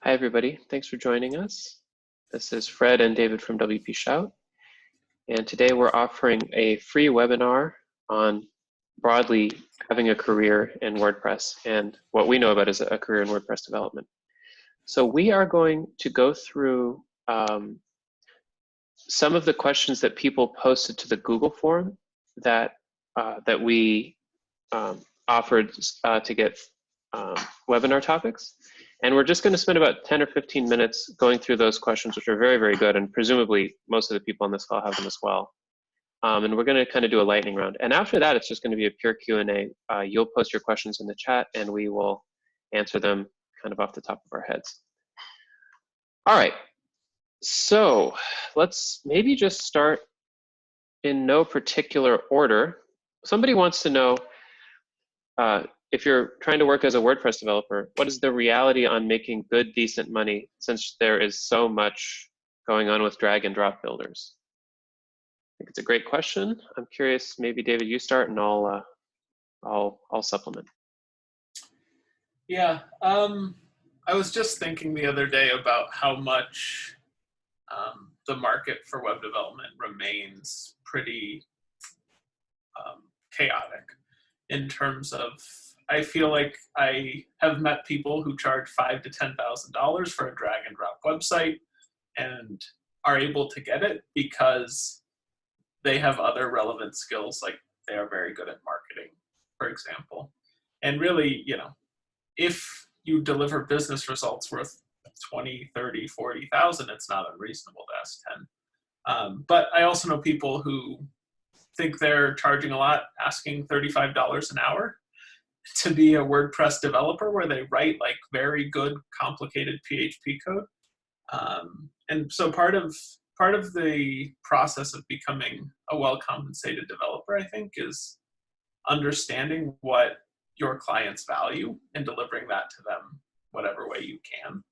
Hi, everybody. Thanks for joining us. This is Fred and David from WPShout, and today we're offering a free webinar on broadly having a career in WordPress and what we know about as a career in WordPress development. So we are going to go through some of the questions that people posted to the Google form that we offered to get webinar topics. And we're just going to spend about 10 or 15 minutes going through those questions, which are very, very good. And presumably, most of the people on this call have them as well. And we're going to kind of do a lightning round. And after that, it's just going to be a pure Q&A. You'll post your questions in the chat, and we will answer them kind of off the top of our heads. All right. So let's maybe just start in no particular order. Somebody wants to know, if you're trying to work as a WordPress developer, what is the reality on making good, decent money since there is so much going on with drag and drop builders? I think it's a great question. I'm curious, maybe David, you start and I'll supplement. Yeah, I was just thinking the other day about how much the market for web development remains pretty chaotic in terms of, I feel like I have met people who charge $5,000 to $10,000 for a drag and drop website and are able to get it because they have other relevant skills, like they are very good at marketing, for example. And really, you know, if you deliver business results worth 20, 30, 40,000, it's not unreasonable to ask 10. But I also know people who think they're charging a lot, asking $35 an hour to be a WordPress developer where they write like very good, complicated PHP code. And so part of the process of becoming a well-compensated developer, I think, is understanding what your clients value and delivering that to them whatever way you can.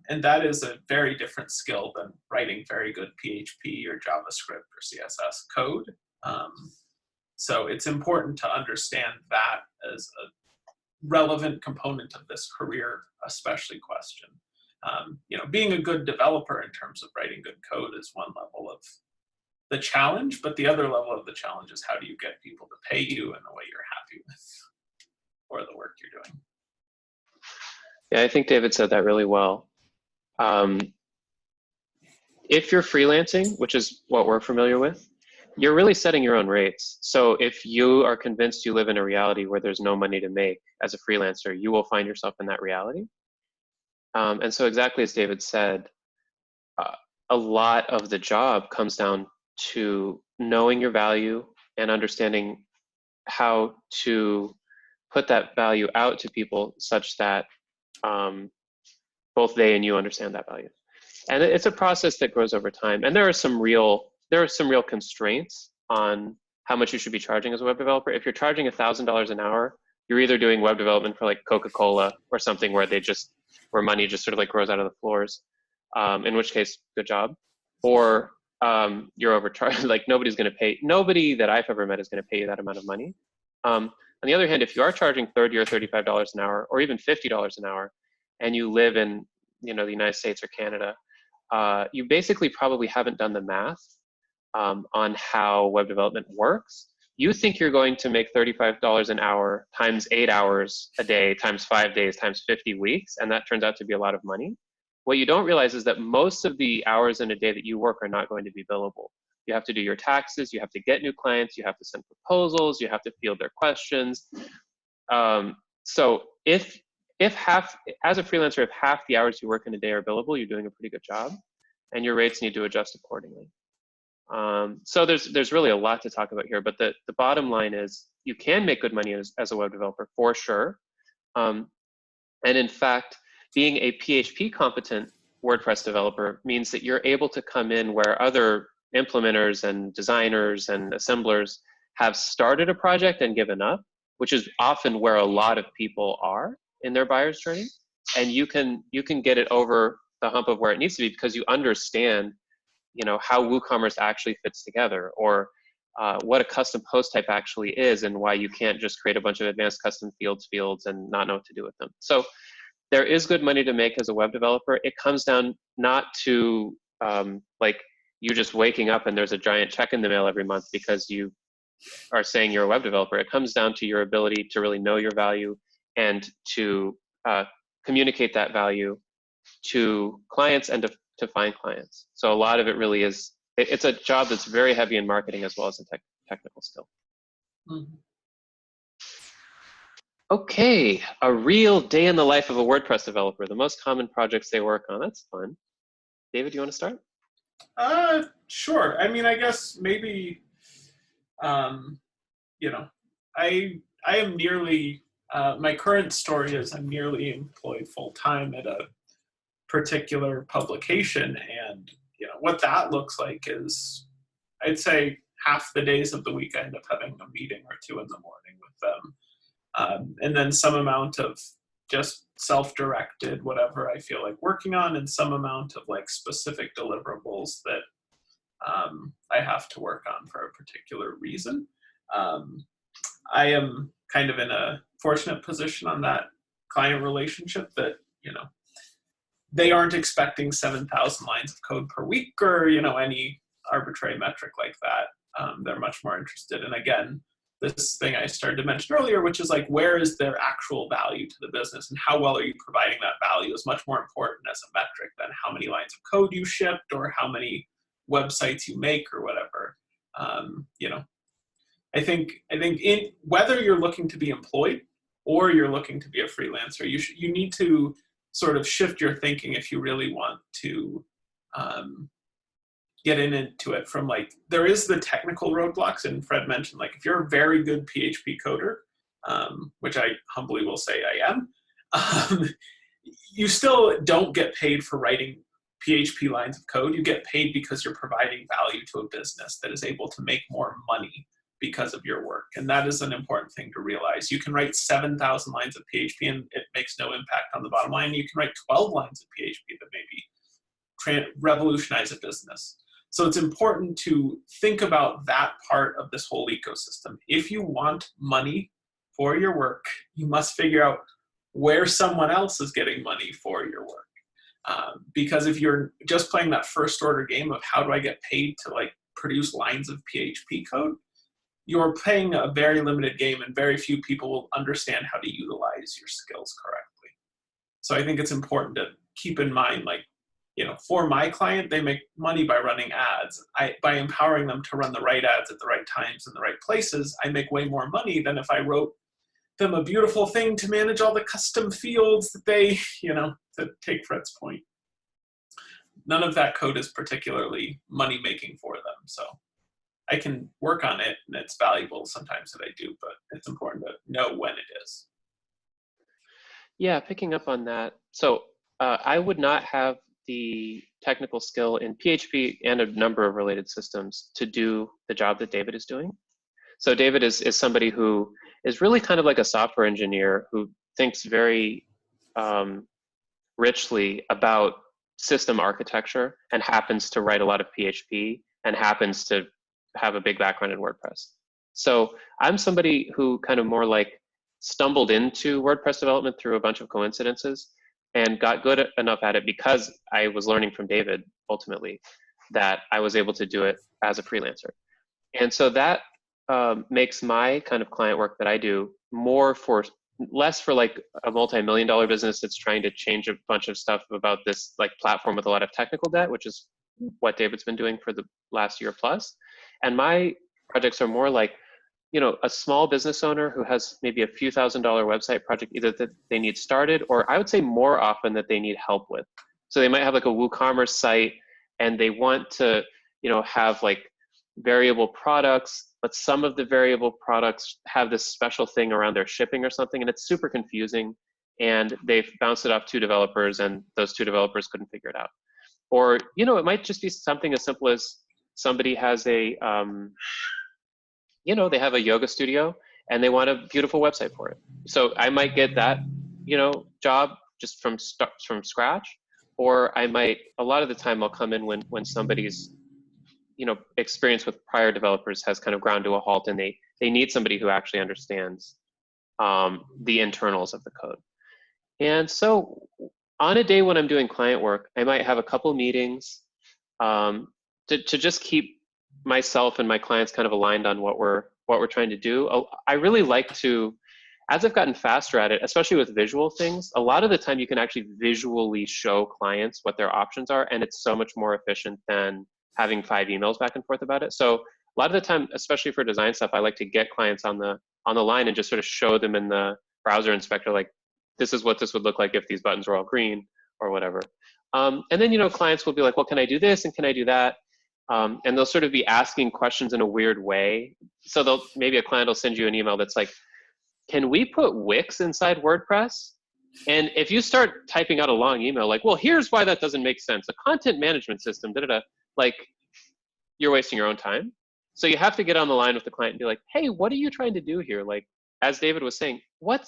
And that is a very different skill than writing very good PHP or JavaScript or CSS code. So it's important to understand that as a relevant component of this career, especially question. You know, being a good developer in terms of writing good code is one level of the challenge, but the other level of the challenge is how do you get people to pay you in the way you're happy with or the work you're doing. Yeah, I think David said that really well. If you're freelancing, which is what we're familiar with, you're really setting your own rates. So if you are convinced you live in a reality where there's no money to make as a freelancer, you will find yourself in that reality. And so exactly as David said, a lot of the job comes down to knowing your value and understanding how to put that value out to people such that both they and you understand that value. And it's a process that grows over time. And there are some real constraints on how much you should be charging as a web developer. If you're charging $1,000 an hour, you're either doing web development for like Coca-Cola or something where where money just sort of like grows out of the floors, in which case, good job. Or you're overcharged. Like nobody that I've ever met is going to pay you that amount of money. On the other hand, if you are charging $30 or $35 an hour, or even $50 an hour, and you live in the United States or Canada, you basically probably haven't done the math on how web development works. You think you're going to make $35 an hour times 8 hours a day, times 5 days, times 50 weeks, and that turns out to be a lot of money. What you don't realize is that most of the hours in a day that you work are not going to be billable. You have to do your taxes, you have to get new clients, you have to send proposals, you have to field their questions. So if as a freelancer, if half the hours you work in a day are billable, you're doing a pretty good job, and your rates need to adjust accordingly. So there's really a lot to talk about here, but the bottom line is you can make good money as a web developer for sure. And in fact, being a PHP competent WordPress developer means that you're able to come in where other implementers and designers and assemblers have started a project and given up, which is often where a lot of people are in their buyer's journey. And you can get it over the hump of where it needs to be because you understand how WooCommerce actually fits together, or what a custom post type actually is, and why you can't just create a bunch of advanced custom fields and not know what to do with them. So there is good money to make as a web developer. It comes down not to like you just waking up and there's a giant check in the mail every month because you are saying you're a web developer. It comes down to your ability to really know your value and to communicate that value to clients and to find clients. So a lot of it really is, it's a job that's very heavy in marketing as well as in technical skill. Mm-hmm. Okay, a real day in the life of a WordPress developer, the most common projects they work on. That's fun. David, you want to start? Sure. I mean, I guess maybe, you know, I am nearly, my current story is I'm nearly employed full-time at a particular publication, and you know what that looks like is, I'd say half the days of the week I end up having a meeting or two in the morning with them, and then some amount of just self-directed whatever I feel like working on, and some amount of like specific deliverables that I have to work on for a particular reason. I am kind of in a fortunate position on that client relationship that, you know, they aren't expecting 7,000 lines of code per week or, you know, any arbitrary metric like that. They're much more interested in, again, this thing I started to mention earlier, which is like, where is their actual value to the business and how well are you providing that value is much more important as a metric than how many lines of code you shipped or how many websites you make or whatever. You know, I think in whether you're looking to be employed or you're looking to be a freelancer, you need to sort of shift your thinking if you really want to get into it from like, there is the technical roadblocks, and Fred mentioned, like, if you're a very good PHP coder, which I humbly will say I am, you still don't get paid for writing PHP lines of code. You get paid because you're providing value to a business that is able to make more money because of your work. And that is an important thing to realize. You can write 7,000 lines of PHP and it makes no impact on the bottom line. You can write 12 lines of PHP that maybe revolutionize a business. So it's important to think about that part of this whole ecosystem. If you want money for your work, you must figure out where someone else is getting money for your work. Because if you're just playing that first order game of how do I get paid to like produce lines of PHP code, you're playing a very limited game and very few people will understand how to utilize your skills correctly. So I think it's important to keep in mind, like, you know, for my client, they make money by running ads. By empowering them to run the right ads at the right times in the right places, I make way more money than if I wrote them a beautiful thing to manage all the custom fields that they, you know, to take Fred's point. None of that code is particularly money making for them. So I can work on it and it's valuable sometimes that I do, but it's important to know when it is. Yeah, picking up on that. So I would not have the technical skill in PHP and a number of related systems to do the job that David is doing. So David is somebody who is really kind of like a software engineer who thinks very richly about system architecture and happens to write a lot of PHP and happens to have a big background in WordPress. So I'm somebody who kind of more like stumbled into WordPress development through a bunch of coincidences and got good enough at it because I was learning from David ultimately that I was able to do it as a freelancer. And so that makes my kind of client work that I do less for like a multi-million-dollar business that's trying to change a bunch of stuff about this like platform with a lot of technical debt, which is what David's been doing for the last year plus. And my projects are more like, you know, a small business owner who has maybe a few $1,000 website project either that they need started, or I would say more often that they need help with. So they might have like a WooCommerce site and they want to, you know, have like variable products, but some of the variable products have this special thing around their shipping or something, and it's super confusing. And they've bounced it off 2 developers and those 2 developers couldn't figure it out. Or, you know, it might just be something as simple as somebody has a, you know, they have a yoga studio and they want a beautiful website for it. So I might get that, you know, job just from scratch, or I might, a lot of the time I'll come in when somebody's, you know, experience with prior developers has kind of ground to a halt and they need somebody who actually understands the internals of the code. And so on a day when I'm doing client work, I might have a couple meetings to just keep myself and my clients kind of aligned on what we're trying to do. I really like to, as I've gotten faster at it, especially with visual things, a lot of the time you can actually visually show clients what their options are, and it's so much more efficient than having 5 emails back and forth about it. So a lot of the time, especially for design stuff, I like to get clients on the line and just sort of show them in the browser inspector, like, this is what this would look like if these buttons were all green or whatever. And then, you know, clients will be like, well, can I do this and can I do that? And they'll sort of be asking questions in a weird way. So maybe a client will send you an email that's like, can we put Wix inside WordPress? And if you start typing out a long email like, well, here's why that doesn't make sense. A content management system, like, you're wasting your own time. So you have to get on the line with the client and be like, hey, what are you trying to do here? Like, as David was saying, where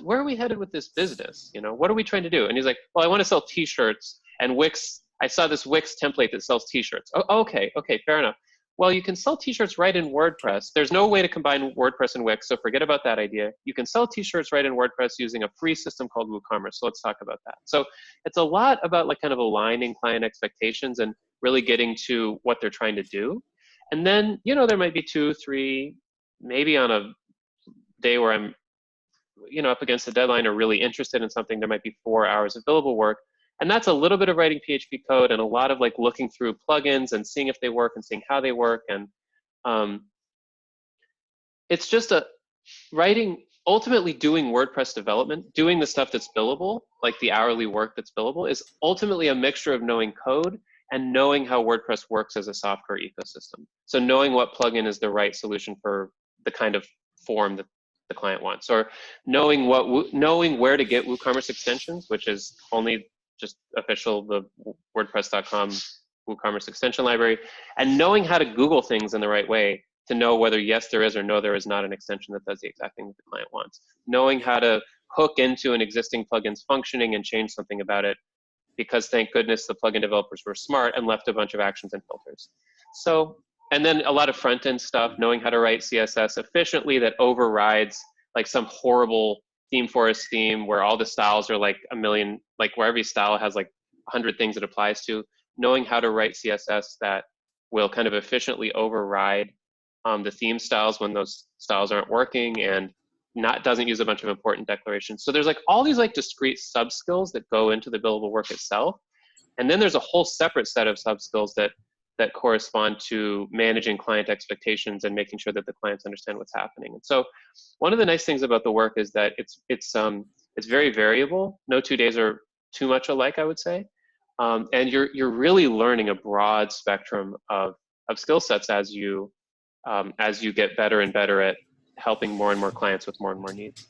are we headed with this business? You know, what are we trying to do? And he's like, well, I want to sell t-shirts, and Wix, I saw this Wix template that sells t-shirts. Oh, okay, fair enough. Well, you can sell t-shirts right in WordPress. There's no way to combine WordPress and Wix, so forget about that idea. You can sell t-shirts right in WordPress using a free system called WooCommerce. So let's talk about that. So it's a lot about like kind of aligning client expectations and really getting to what they're trying to do. And then, you know, there might be 2, 3, maybe on a day where I'm, you know, up against the deadline or really interested in something, there might be 4 hours of billable work. And that's a little bit of writing PHP code and a lot of like looking through plugins and seeing if they work and seeing how they work. And it's just ultimately doing WordPress development, doing the stuff that's billable, like the hourly work that's billable, is ultimately a mixture of knowing code and knowing how WordPress works as a software ecosystem. So knowing what plugin is the right solution for the kind of form that the client wants, or knowing where to get WooCommerce extensions, which is only just official, the WordPress.com WooCommerce extension library, and knowing how to Google things in the right way to know whether yes there is or no there is not an extension that does the exact thing that the client wants. Knowing how to hook into an existing plugin's functioning and change something about it, because thank goodness the plugin developers were smart and left a bunch of actions and filters. So, and then a lot of front-end stuff, knowing how to write CSS efficiently that overrides like some horrible theme forest theme where all the styles are like a million, like where every style has like 100 things it applies to. Knowing how to write CSS that will kind of efficiently override the theme styles when those styles aren't working, and doesn't use a bunch of important declarations. So there's like all these like discrete sub skills that go into the billable work itself. And then there's a whole separate set of sub skills that correspond to managing client expectations and making sure that the clients understand what's happening. And so one of the nice things about the work is that it's very variable. No 2 days are too much alike, I would say. And you're really learning a broad spectrum of skill sets as you get better and better at helping more and more clients with more and more needs.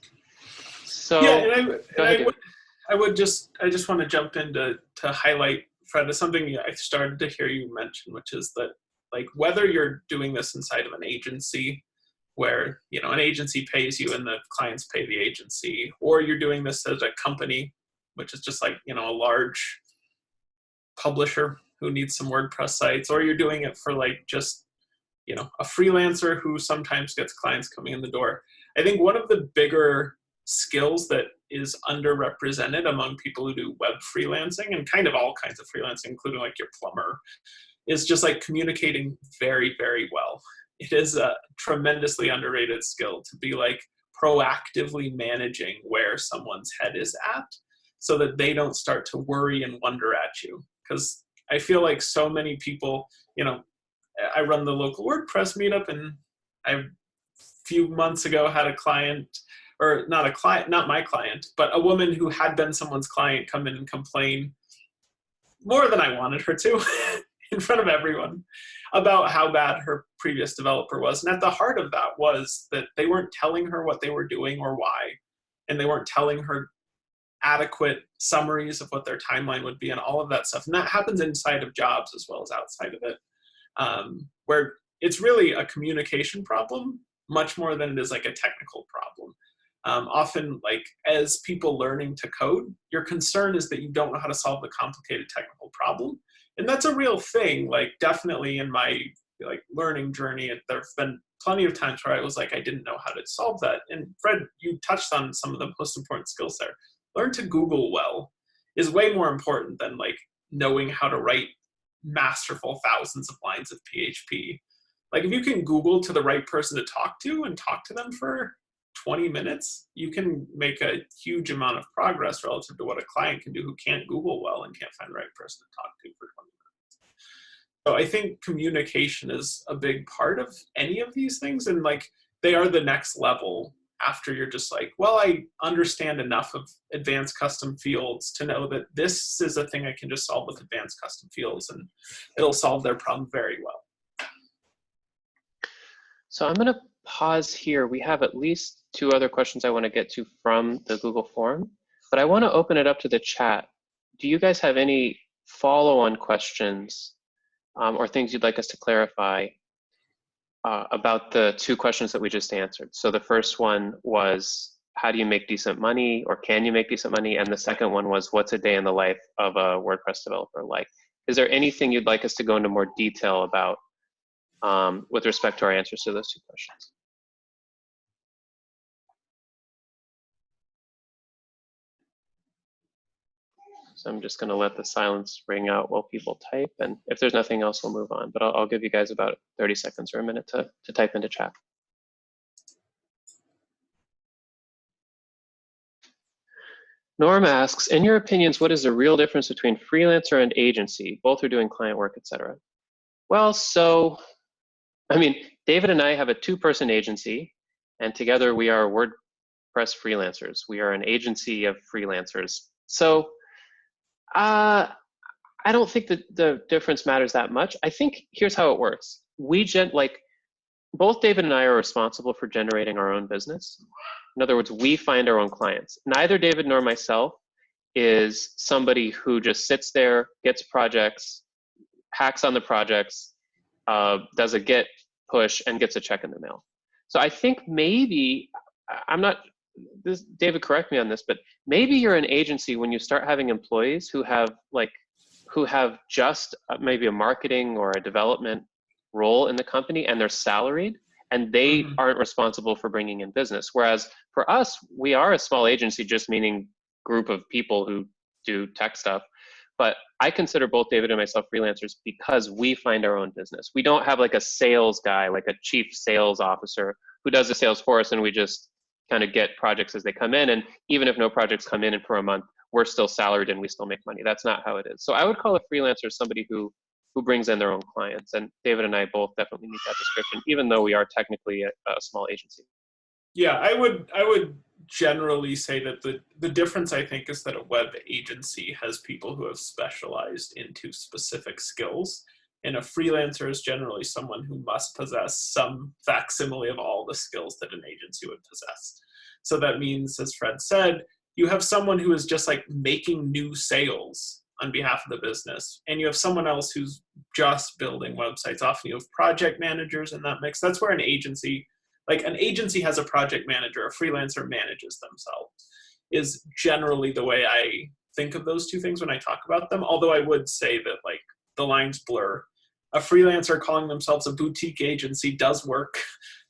So yeah, I just want to jump in to highlight, Fred, something I started to hear you mention, which is that like whether you're doing this inside of an agency where, you know, an agency pays you and the clients pay the agency, or you're doing this as a company, which is just like, you know, a large publisher who needs some WordPress sites, or you're doing it for like just, you know, a freelancer who sometimes gets clients coming in the door. I think one of the bigger skills that is underrepresented among people who do web freelancing and kind of all kinds of freelancing, including like your plumber, is just like communicating very, very well. It is a tremendously underrated skill to be like proactively managing where someone's head is at so that they don't start to worry and wonder at you. Because I feel like so many people, you know, I run the local WordPress meetup, and a few months ago had a client, or not a client, not my client, but a woman who had been someone's client come in and complain more than I wanted her to in front of everyone about how bad her previous developer was. And at the heart of that was that they weren't telling her what they were doing or why, and they weren't telling her adequate summaries of what their timeline would be and all of that stuff. And that happens inside of jobs as well as outside of it, where it's really a communication problem much more than it is like a technical problem. Often, like as people learning to code, your concern is that you don't know how to solve the complicated technical problem. And that's a real thing. Like definitely in my like learning journey, there've been plenty of times where I was like, I didn't know how to solve that. And Fred, you touched on some of the most important skills there. learn to Google well is way more important than like knowing how to write masterful thousands of lines of PHP. Like if you can Google to the right person to talk to and talk to them for 20 minutes, you can make a huge amount of progress relative to what a client can do who can't Google well and can't find the right person to talk to for 20 minutes. So I think communication is a big part of any of these things. And like they are the next level after you're just like, well, I understand enough of advanced custom fields to know that this is a thing I can just solve with advanced custom fields and it'll solve their problem very well. So I'm going to pause here. We have at least 2 other questions I want to get to from the Google form, but I want to open it up to the chat. Do you guys have any follow-on questions or things you'd like us to clarify about the 2 questions that we just answered? So the first one was, how do you make decent money, or can you make decent money? And the second one was, what's a day in the life of a WordPress developer like? Is there anything you'd like us to go into more detail about with respect to our answers to those 2 questions? So I'm just going to let the silence ring out while people type, and if there's nothing else, we'll move on. But I'll give you guys about 30 seconds or a minute to type into chat. Norm asks, in your opinions, what is the real difference between freelancer and agency? Both are doing client work, etc. Well, so, I mean, David and I have a 2-person agency, and together we are WordPress freelancers. We are an agency of freelancers. So I don't think that the difference matters that much. I think here's how it works. Both David and I are responsible for generating our own business. In other words, we find our own clients. Neither David nor myself is somebody who just sits there, gets projects, hacks on the projects, does a git push, and gets a check in the mail. So I think maybe, David, correct me on this, but maybe you're an agency when you start having employees who have just maybe a marketing or a development role in the company, and they're salaried, and they aren't responsible for bringing in business. Whereas for us, we are a small agency, just meaning group of people who do tech stuff. But I consider both David and myself freelancers because we find our own business. We don't have like a sales guy, like a chief sales officer who does the sales for us, and we just kind of get projects as they come in. And even if no projects come in for a month, we're still salaried and we still make money. That's not how it is. So I would call a freelancer somebody who brings in their own clients. And David and I both definitely meet that description, even though we are technically a small agency. Yeah, I would generally say that the difference, I think, is that a web agency has people who have specialized into specific skills, and a freelancer is generally someone who must possess some facsimile of all the skills that an agency would possess. So that means, as Fred said, you have someone who is just like making new sales on behalf of the business, and you have someone else who's just building websites. Often you have project managers in that mix. That's where an agency has a project manager, a freelancer manages themselves, is generally the way I think of those 2 things when I talk about them. Although I would say that like the lines blur. A freelancer calling themselves a boutique agency does work.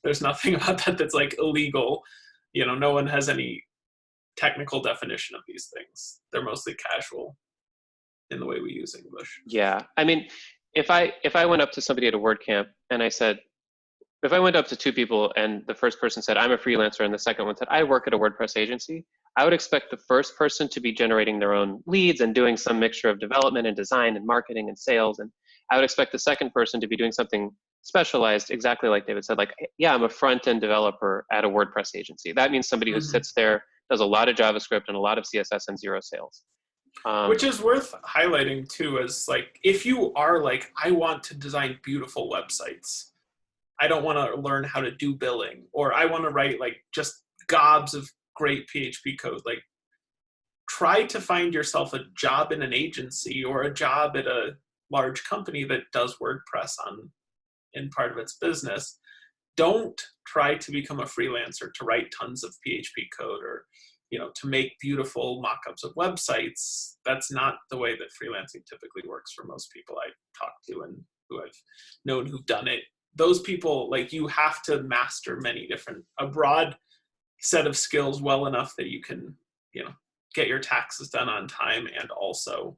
There's nothing about that that's like illegal. You know, no one has any technical definition of these things. They're mostly casual in the way we use English. Yeah, I mean, if I went up to somebody at a WordCamp and I said, if I went up to 2 people and the first person said, I'm a freelancer, and the second one said, I work at a WordPress agency, I would expect the first person to be generating their own leads and doing some mixture of development and design and marketing and sales. And I would expect the second person to be doing something specialized, exactly like David said, like, yeah, I'm a front-end developer at a WordPress agency. That means somebody who sits there, does a lot of JavaScript and a lot of CSS and 0 sales. Which is worth highlighting too, as like, if you are like, I want to design beautiful websites, I don't want to learn how to do billing, or I want to write like just gobs of great PHP code, like try to find yourself a job in an agency or a job at a large company that does WordPress in part of its business. Don't try to become a freelancer to write tons of PHP code or, you know, to make beautiful mock-ups of websites. That's not the way that freelancing typically works for most people I talk to and who I've known who've done it. Those people, like, you have to master a broad set of skills well enough that you can, you know, get your taxes done on time and also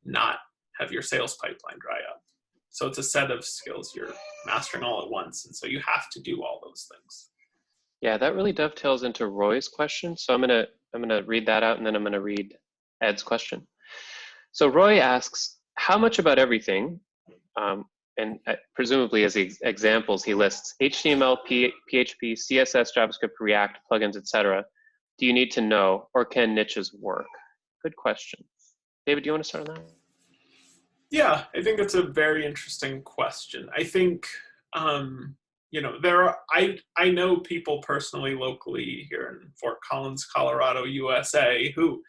not have your sales pipeline dry up. So it's a set of skills you're mastering all at once. And so you have to do all those things. Yeah, that really dovetails into Roy's question. So I'm gonna read that out, and then I'm gonna read Ed's question. So Roy asks, how much about everything, and presumably as examples, he lists HTML, PHP, CSS, JavaScript, React, plugins, etc. Do you need to know, or can niches work? Good question. David, do you want to start on that? Yeah, I think that's a very interesting question. I think, you know, I know people personally locally here in Fort Collins, Colorado, USA, who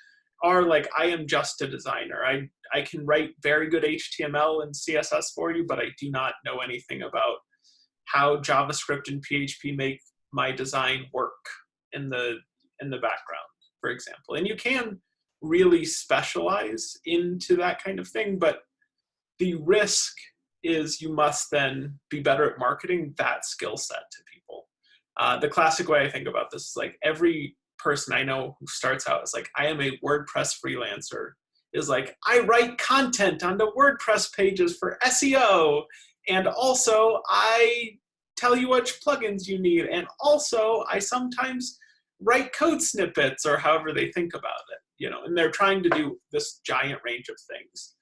are like, I am just a designer. I can write very good HTML and CSS for you, but I do not know anything about how JavaScript and PHP make my design work in the background, for example. And you can really specialize into that kind of thing, but the risk is you must then be better at marketing that skill set to people. The classic way I think about this is like every person I know who starts out as like, I am a WordPress freelancer, is like, I write content onto WordPress pages for SEO, and also I tell you which plugins you need, and also I sometimes write code snippets, or however they think about it, you know, and they're trying to do this giant range of things.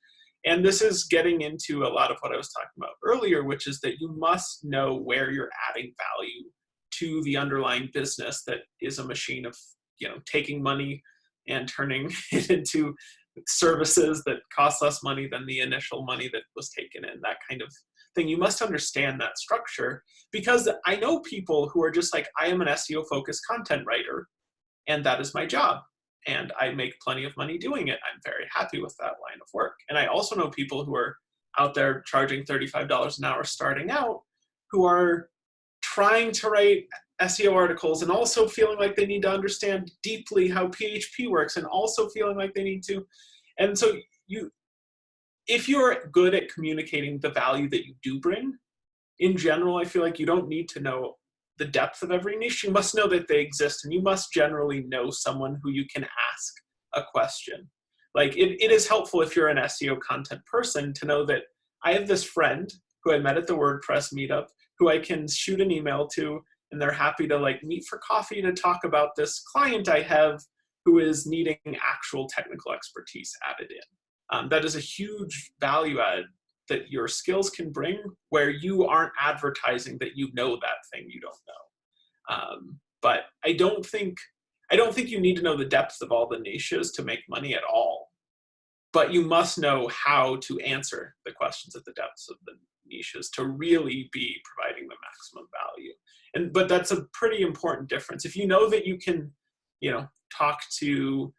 And this is getting into a lot of what I was talking about earlier, which is that you must know where you're adding value to the underlying business that is a machine of, you know, taking money and turning it into services that cost less money than the initial money that was taken in, that kind of thing. You must understand that structure, because I know people who are just like, I am an SEO focused content writer and that is my job. And I make plenty of money doing it. I'm very happy with that line of work. And I also know people who are out there charging $35 an hour starting out, who are trying to write SEO articles and also feeling like they need to understand deeply how PHP works, and also feeling like they need to. And so if you're good at communicating the value that you do bring, in general, I feel like you don't need to know the depth of every niche. You must know that they exist, and you must generally know someone who you can ask a question. Like it is helpful if you're an SEO content person to know that I have this friend who I met at the WordPress meetup who I can shoot an email to, and they're happy to like meet for coffee to talk about this client I have who is needing actual technical expertise added in. That is a huge value add that your skills can bring, where you aren't advertising that you know that thing you don't know. But I don't think you need to know the depth of all the niches to make money at all. But you must know how to answer the questions at the depths of the niches to really be providing the maximum value. But that's a pretty important difference. If you know that you can, you know, talk to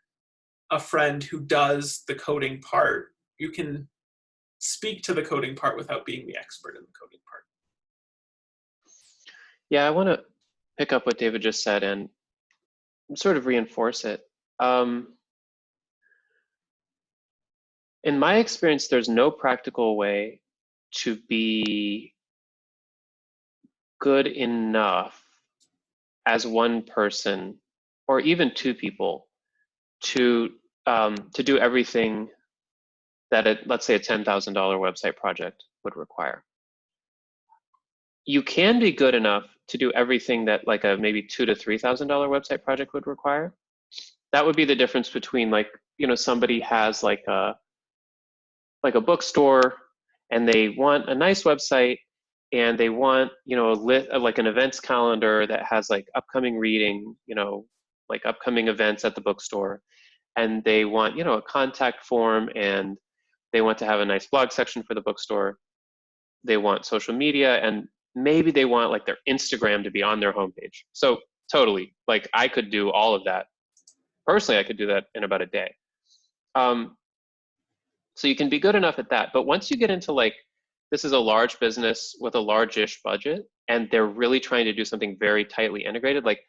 a friend who does the coding part, you can speak to the coding part without being the expert in the coding part. Yeah, I want to pick up what David just said and sort of reinforce it. In my experience, there's no practical way to be good enough as one person, or even two people, to do everything that let's say a $10,000 website project would require. You can be good enough to do everything that like a maybe $2,000 to $3,000 website project would require. That would be the difference between, like, you know, somebody has like a bookstore and they want a nice website, and they want, you know, like an events calendar that has like upcoming reading, you know, like upcoming events at the bookstore, and they want, you know, a contact form, and they want to have a nice blog section for the bookstore. They want social media, and maybe they want like their Instagram to be on their homepage. So totally, like I could do all of that. Personally, I could do that in about a day. So you can be good enough at that. But once you get into like, this is a large business with a large-ish budget, and they're really trying to do something very tightly integrated, like,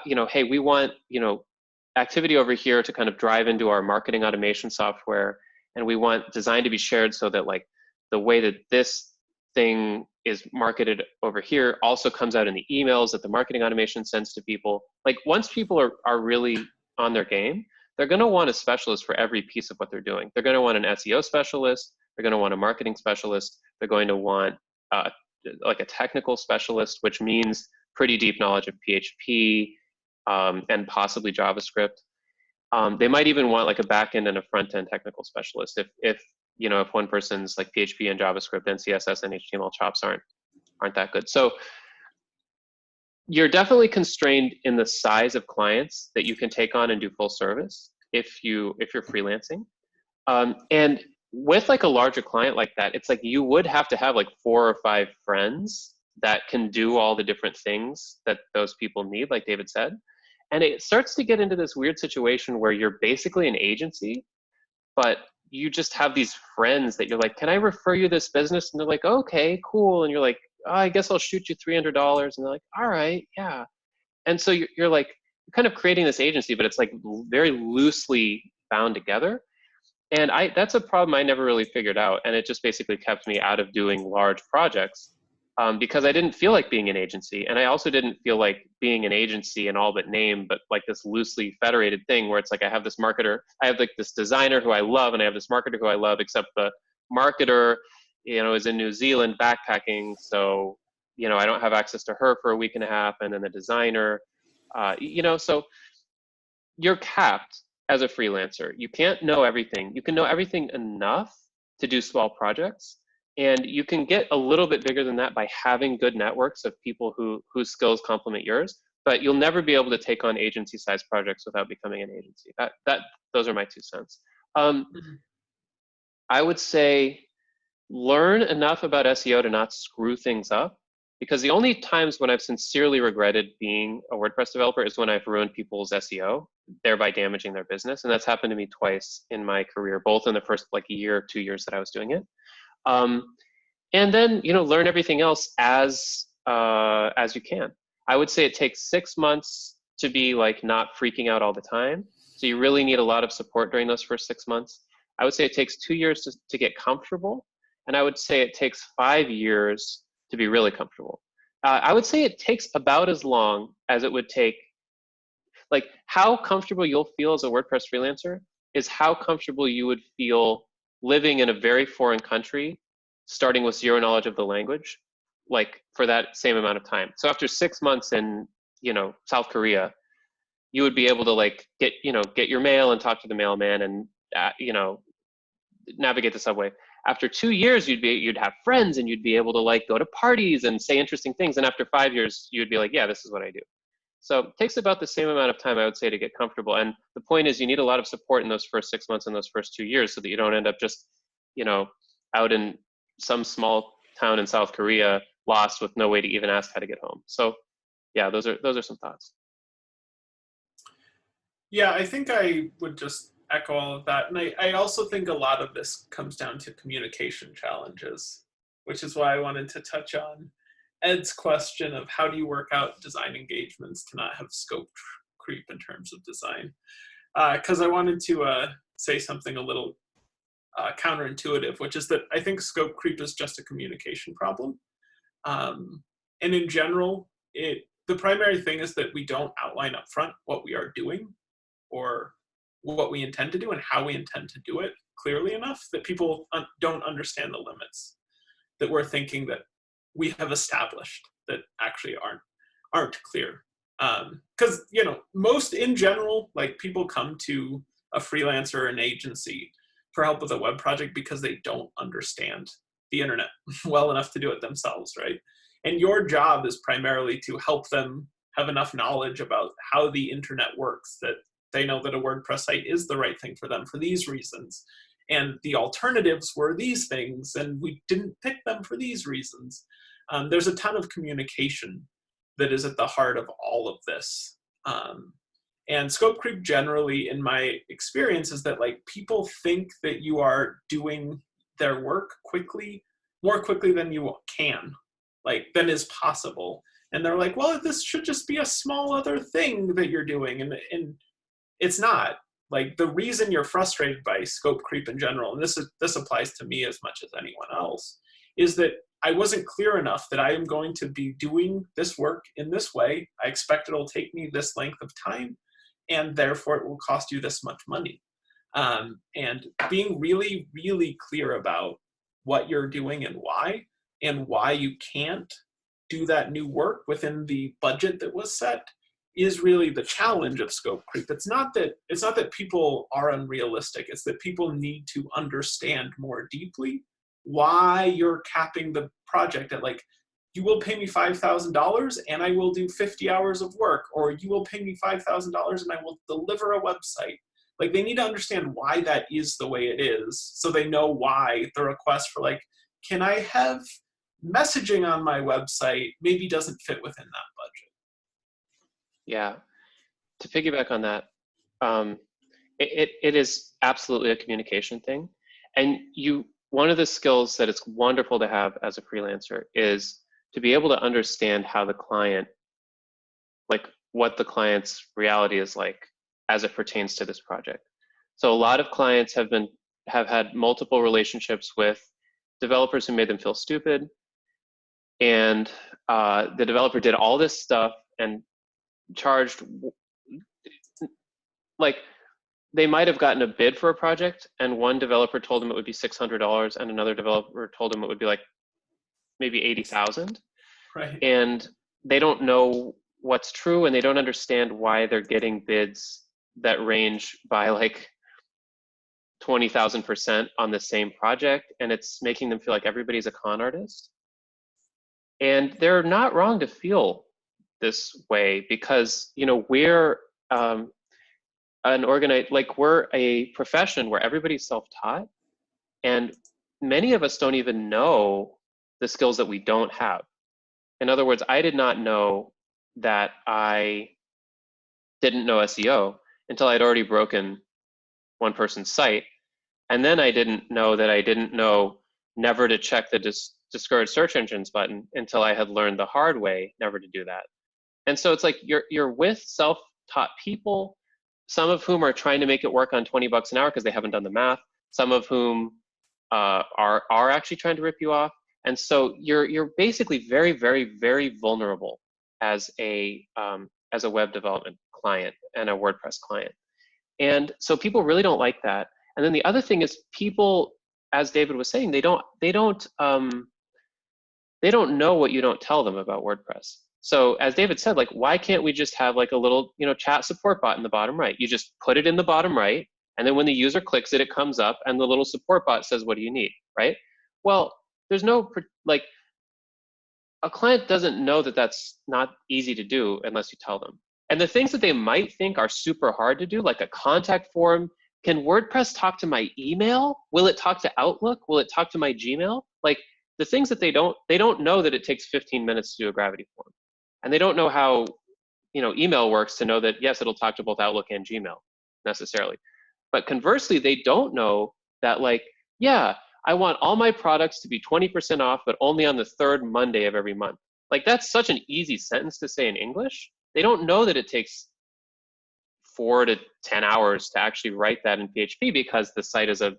you know, hey, we want, you know, activity over here to kind of drive into our marketing automation software, and we want design to be shared so that like the way that this thing is marketed over here also comes out in the emails that the marketing automation sends to people. Like once people are really on their game, they're going to want a specialist for every piece of what they're doing. They're going to want an SEO specialist. They're going to want a marketing specialist. They're going to want like a technical specialist, which means pretty deep knowledge of PHP and possibly JavaScript. They might even want like a back-end and a front-end technical specialist if one person's like PHP and JavaScript and CSS and HTML chops aren't that good. So you're definitely constrained in the size of clients that you can take on and do full service if you're freelancing. And with like a larger client like that, it's like you would have to have like 4 or 5 friends that can do all the different things that those people need, like David said. And it starts to get into this weird situation where you're basically an agency, but you just have these friends that you're like, can I refer you this business? And they're like, okay, cool. And you're like, oh, I guess I'll shoot you $300. And they're like, all right, yeah. And so you're like, you're kind of creating this agency, but it's like very loosely bound together. And that's a problem I never really figured out. And it just basically kept me out of doing large projects because I didn't feel like being an agency. And I also didn't feel like being an agency in all but name, but like this loosely federated thing where it's like I have this marketer, I have like this designer who I love, and I have this marketer who I love, except the marketer, is in New Zealand backpacking. So, I don't have access to her for a week and a half. And then the designer, so you're capped as a freelancer. You can't know everything. You can know everything enough to do small projects. And you can get a little bit bigger than that by having good networks of people whose skills complement yours, but you'll never be able to take on agency-sized projects without becoming an agency. Those are my 2 cents. I would say learn enough about SEO to not screw things up, because the only times when I've sincerely regretted being a WordPress developer is when I've ruined people's SEO, thereby damaging their business. And that's happened to me twice in my career, both in the first like year or 2 years that I was doing it. And then, learn everything else as you can. I would say it takes 6 months to be like not freaking out all the time. So you really need a lot of support during those first 6 months. I would say it takes 2 years to get comfortable. And I would say it takes 5 years to be really comfortable. I would say it takes about as long as it would take, like how comfortable you'll feel as a WordPress freelancer is how comfortable you would feel living in a very foreign country, starting with zero knowledge of the language, like for that same amount of time. So after 6 months in, South Korea, you would be able to like get your mail and talk to the mailman and, navigate the subway. After 2 years, you'd have friends and you'd be able to like go to parties and say interesting things. And after 5 years, you'd be like, yeah, this is what I do. So it takes about the same amount of time, I would say, to get comfortable. And the point is you need a lot of support in those first 6 months and those first 2 years so that you don't end up just, out in some small town in South Korea, lost with no way to even ask how to get home. So yeah, those are some thoughts. Yeah, I think I would just echo all of that. And I also think a lot of this comes down to communication challenges, which is why I wanted to touch on Ed's question of how do you work out design engagements to not have scope creep in terms of design. Because I wanted to say something a little counterintuitive, which is that I think scope creep is just a communication problem. And in general, the primary thing is that we don't outline up front what we are doing or what we intend to do and how we intend to do it clearly enough that people don't understand the limits that we're thinking that we have established that actually aren't clear. Because most in general, like people come to a freelancer or an agency for help with a web project because they don't understand the internet well enough to do it themselves, right? And your job is primarily to help them have enough knowledge about how the internet works that they know that a WordPress site is the right thing for them for these reasons. And the alternatives were these things, and we didn't pick them for these reasons. There's a ton of communication that is at the heart of all of this. And scope creep generally, in my experience, is that like people think that you are doing their work more quickly than you can, than is possible. And they're like, well, this should just be a small other thing that you're doing. And it's not. Like the reason you're frustrated by scope creep in general, and this applies to me as much as anyone else, is that I wasn't clear enough that I am going to be doing this work in this way. I expect it'll take me this length of time. and therefore it will cost you this much money. And being really, really clear about what you're doing and why you can't do that new work within the budget that was set is really the challenge of scope creep. It's not that people are unrealistic. It's that people need to understand more deeply why you're capping the project at, like, you will pay me $5,000 and I will do 50 hours of work, or you will pay me $5,000 and I will deliver a website. Like, they need to understand why that is the way it is, so they know why the request for, like, can I have messaging on my website, maybe doesn't fit within that budget. Yeah. To piggyback on that, it is absolutely a communication thing. And one of the skills that it's wonderful to have as a freelancer is to be able to understand how the client, like what the client's reality is like as it pertains to this project. So a lot of clients have had multiple relationships with developers who made them feel stupid. And the developer did all this stuff and charged, like, they might have gotten a bid for a project, and one developer told them it would be $600, and another developer told them it would be like maybe 80,000. Right. And they don't know what's true, and they don't understand why they're getting bids that range by like 20,000% on the same project, and it's making them feel like everybody's a con artist. And they're not wrong to feel this way, because we're we're a profession where everybody's self-taught, and many of us don't even know the skills that we don't have. In other words, I did not know that I didn't know SEO until I'd already broken one person's site. And then I didn't know that I didn't know never to check the discourage search engines button until I had learned the hard way never to do that. And so it's like you're with self-taught people, some of whom are trying to make it work on 20 bucks an hour because they haven't done the math, some of whom are actually trying to rip you off. And so you're basically very, very, very vulnerable as a web development client and a WordPress client. And so people really don't like that. And then the other thing is, people, as David was saying, they don't know what you don't tell them about WordPress. So as David said, like, why can't we just have like a little, chat support bot in the bottom right? You just put it in the bottom right, and then when the user clicks it, it comes up and the little support bot says, what do you need, right? Well, there's no, like, a client doesn't know that that's not easy to do unless you tell them. And the things that they might think are super hard to do, like a contact form, can WordPress talk to my email? Will it talk to Outlook? Will it talk to my Gmail? Like, the things that they don't know that it takes 15 minutes to do a gravity form. And they don't know how, email works to know that, yes, it'll talk to both Outlook and Gmail necessarily. But conversely, they don't know that, like, yeah, I want all my products to be 20% off, but only on the third Monday of every month. Like, that's such an easy sentence to say in English. They don't know that it takes 4 to 10 hours to actually write that in PHP, because the site is a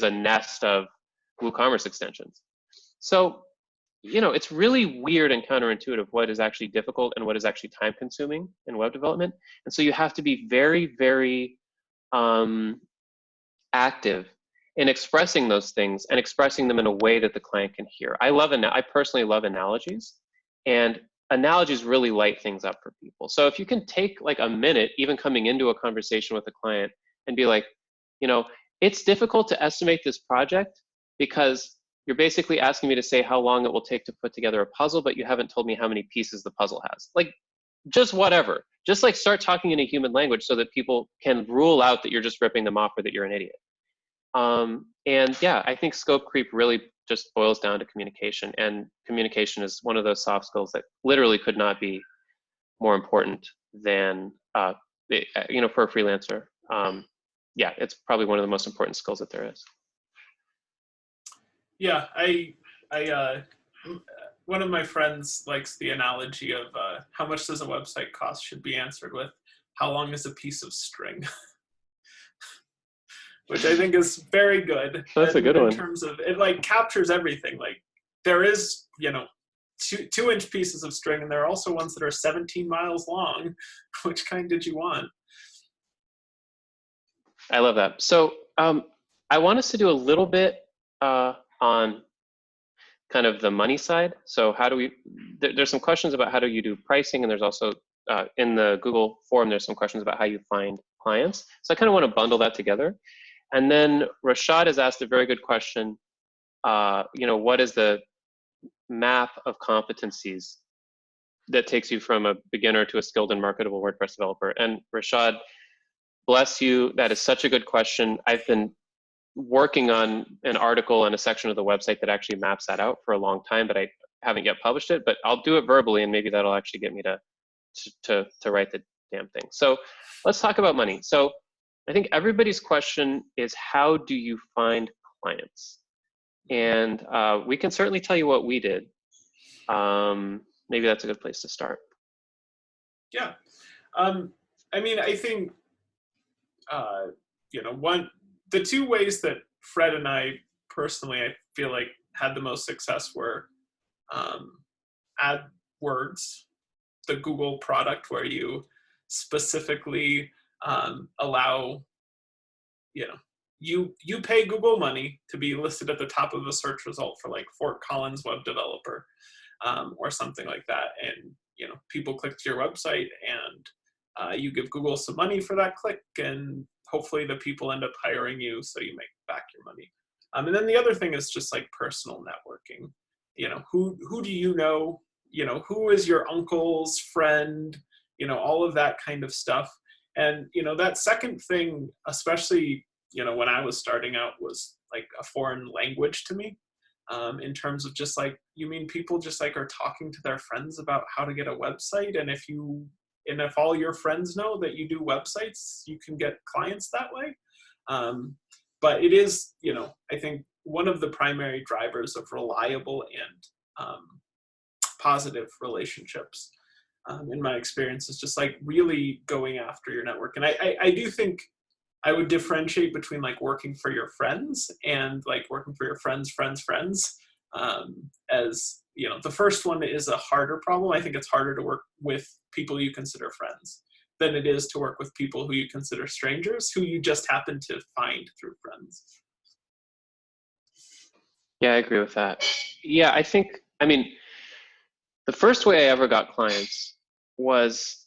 nest of WooCommerce extensions. So, it's really weird and counterintuitive what is actually difficult and what is actually time consuming in web development. And so you have to be very, very active in expressing those things and expressing them in a way that the client can hear. I personally love analogies, and analogies really light things up for people. So if you can take like a minute, even coming into a conversation with a client, and be like, it's difficult to estimate this project because you're basically asking me to say how long it will take to put together a puzzle, but you haven't told me how many pieces the puzzle has. Like, just whatever. Just like start talking in a human language so that people can rule out that you're just ripping them off or that you're an idiot. And yeah, I think scope creep really just boils down to communication, and communication is one of those soft skills that literally could not be more important than, for a freelancer. Yeah, it's probably one of the most important skills that there is. Yeah, one of my friends likes the analogy of how much does a website cost should be answered with, how long is a piece of string? Which I think is very good. That's a good one. In terms of, it like captures everything. Like, there is, 2-inch pieces of string, and there are also ones that are 17 miles long. Which kind did you want? I love that. So I want us to do a little bit on kind of the money side. So how do we, there's some questions about how do you do pricing, and there's also in the Google form, there's some questions about how you find clients. So I kind of want to bundle that together. And then Rashad has asked a very good question. What is the map of competencies that takes you from a beginner to a skilled and marketable WordPress developer? And Rashad, bless you, that is such a good question. I've been working on an article and a section of the website that actually maps that out for a long time, but I haven't yet published it, but I'll do it verbally, and maybe that'll actually get me to write the damn thing. So let's talk about money. So I think everybody's question is, how do you find clients? And we can certainly tell you what we did. Maybe that's a good place to start. Yeah. I mean, I think, the two ways that Fred and I personally, I feel like, had the most success were AdWords, the Google product where you specifically allow, you pay Google money to be listed at the top of a search result for like Fort Collins web developer or something like that. And, people click to your website, and you give Google some money for that click, and hopefully the people end up hiring you, so you make back your money. And then the other thing is just like personal networking. Who do you know? Who is your uncle's friend? All of that kind of stuff. And that second thing, especially when I was starting out, was like a foreign language to me. In terms of just like, you mean people just like are talking to their friends about how to get a website, and if all your friends know that you do websites, you can get clients that way. But it is, I think one of the primary drivers of reliable and positive relationships, in my experience, is just like really going after your network. And I do think I would differentiate between like working for your friends and like working for your friends' friends. As the first one is a harder problem. I think it's harder to work with people you consider friends than it is to work with people who you consider strangers, who you just happen to find through friends. Yeah, I agree with that. Yeah, I mean, the first way I ever got clients was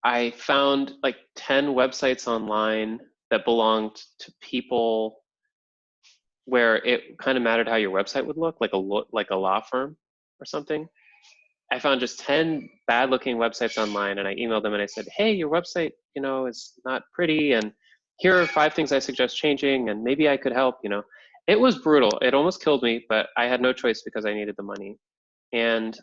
I found like 10 websites online that belonged to people where it kind of mattered how your website would look, like a law firm or something. I found just 10 bad looking websites online, and I emailed them and I said, hey, your website, is not pretty, and here are 5 things I suggest changing, and maybe I could help. It was brutal. It almost killed me, but I had no choice because I needed the money. And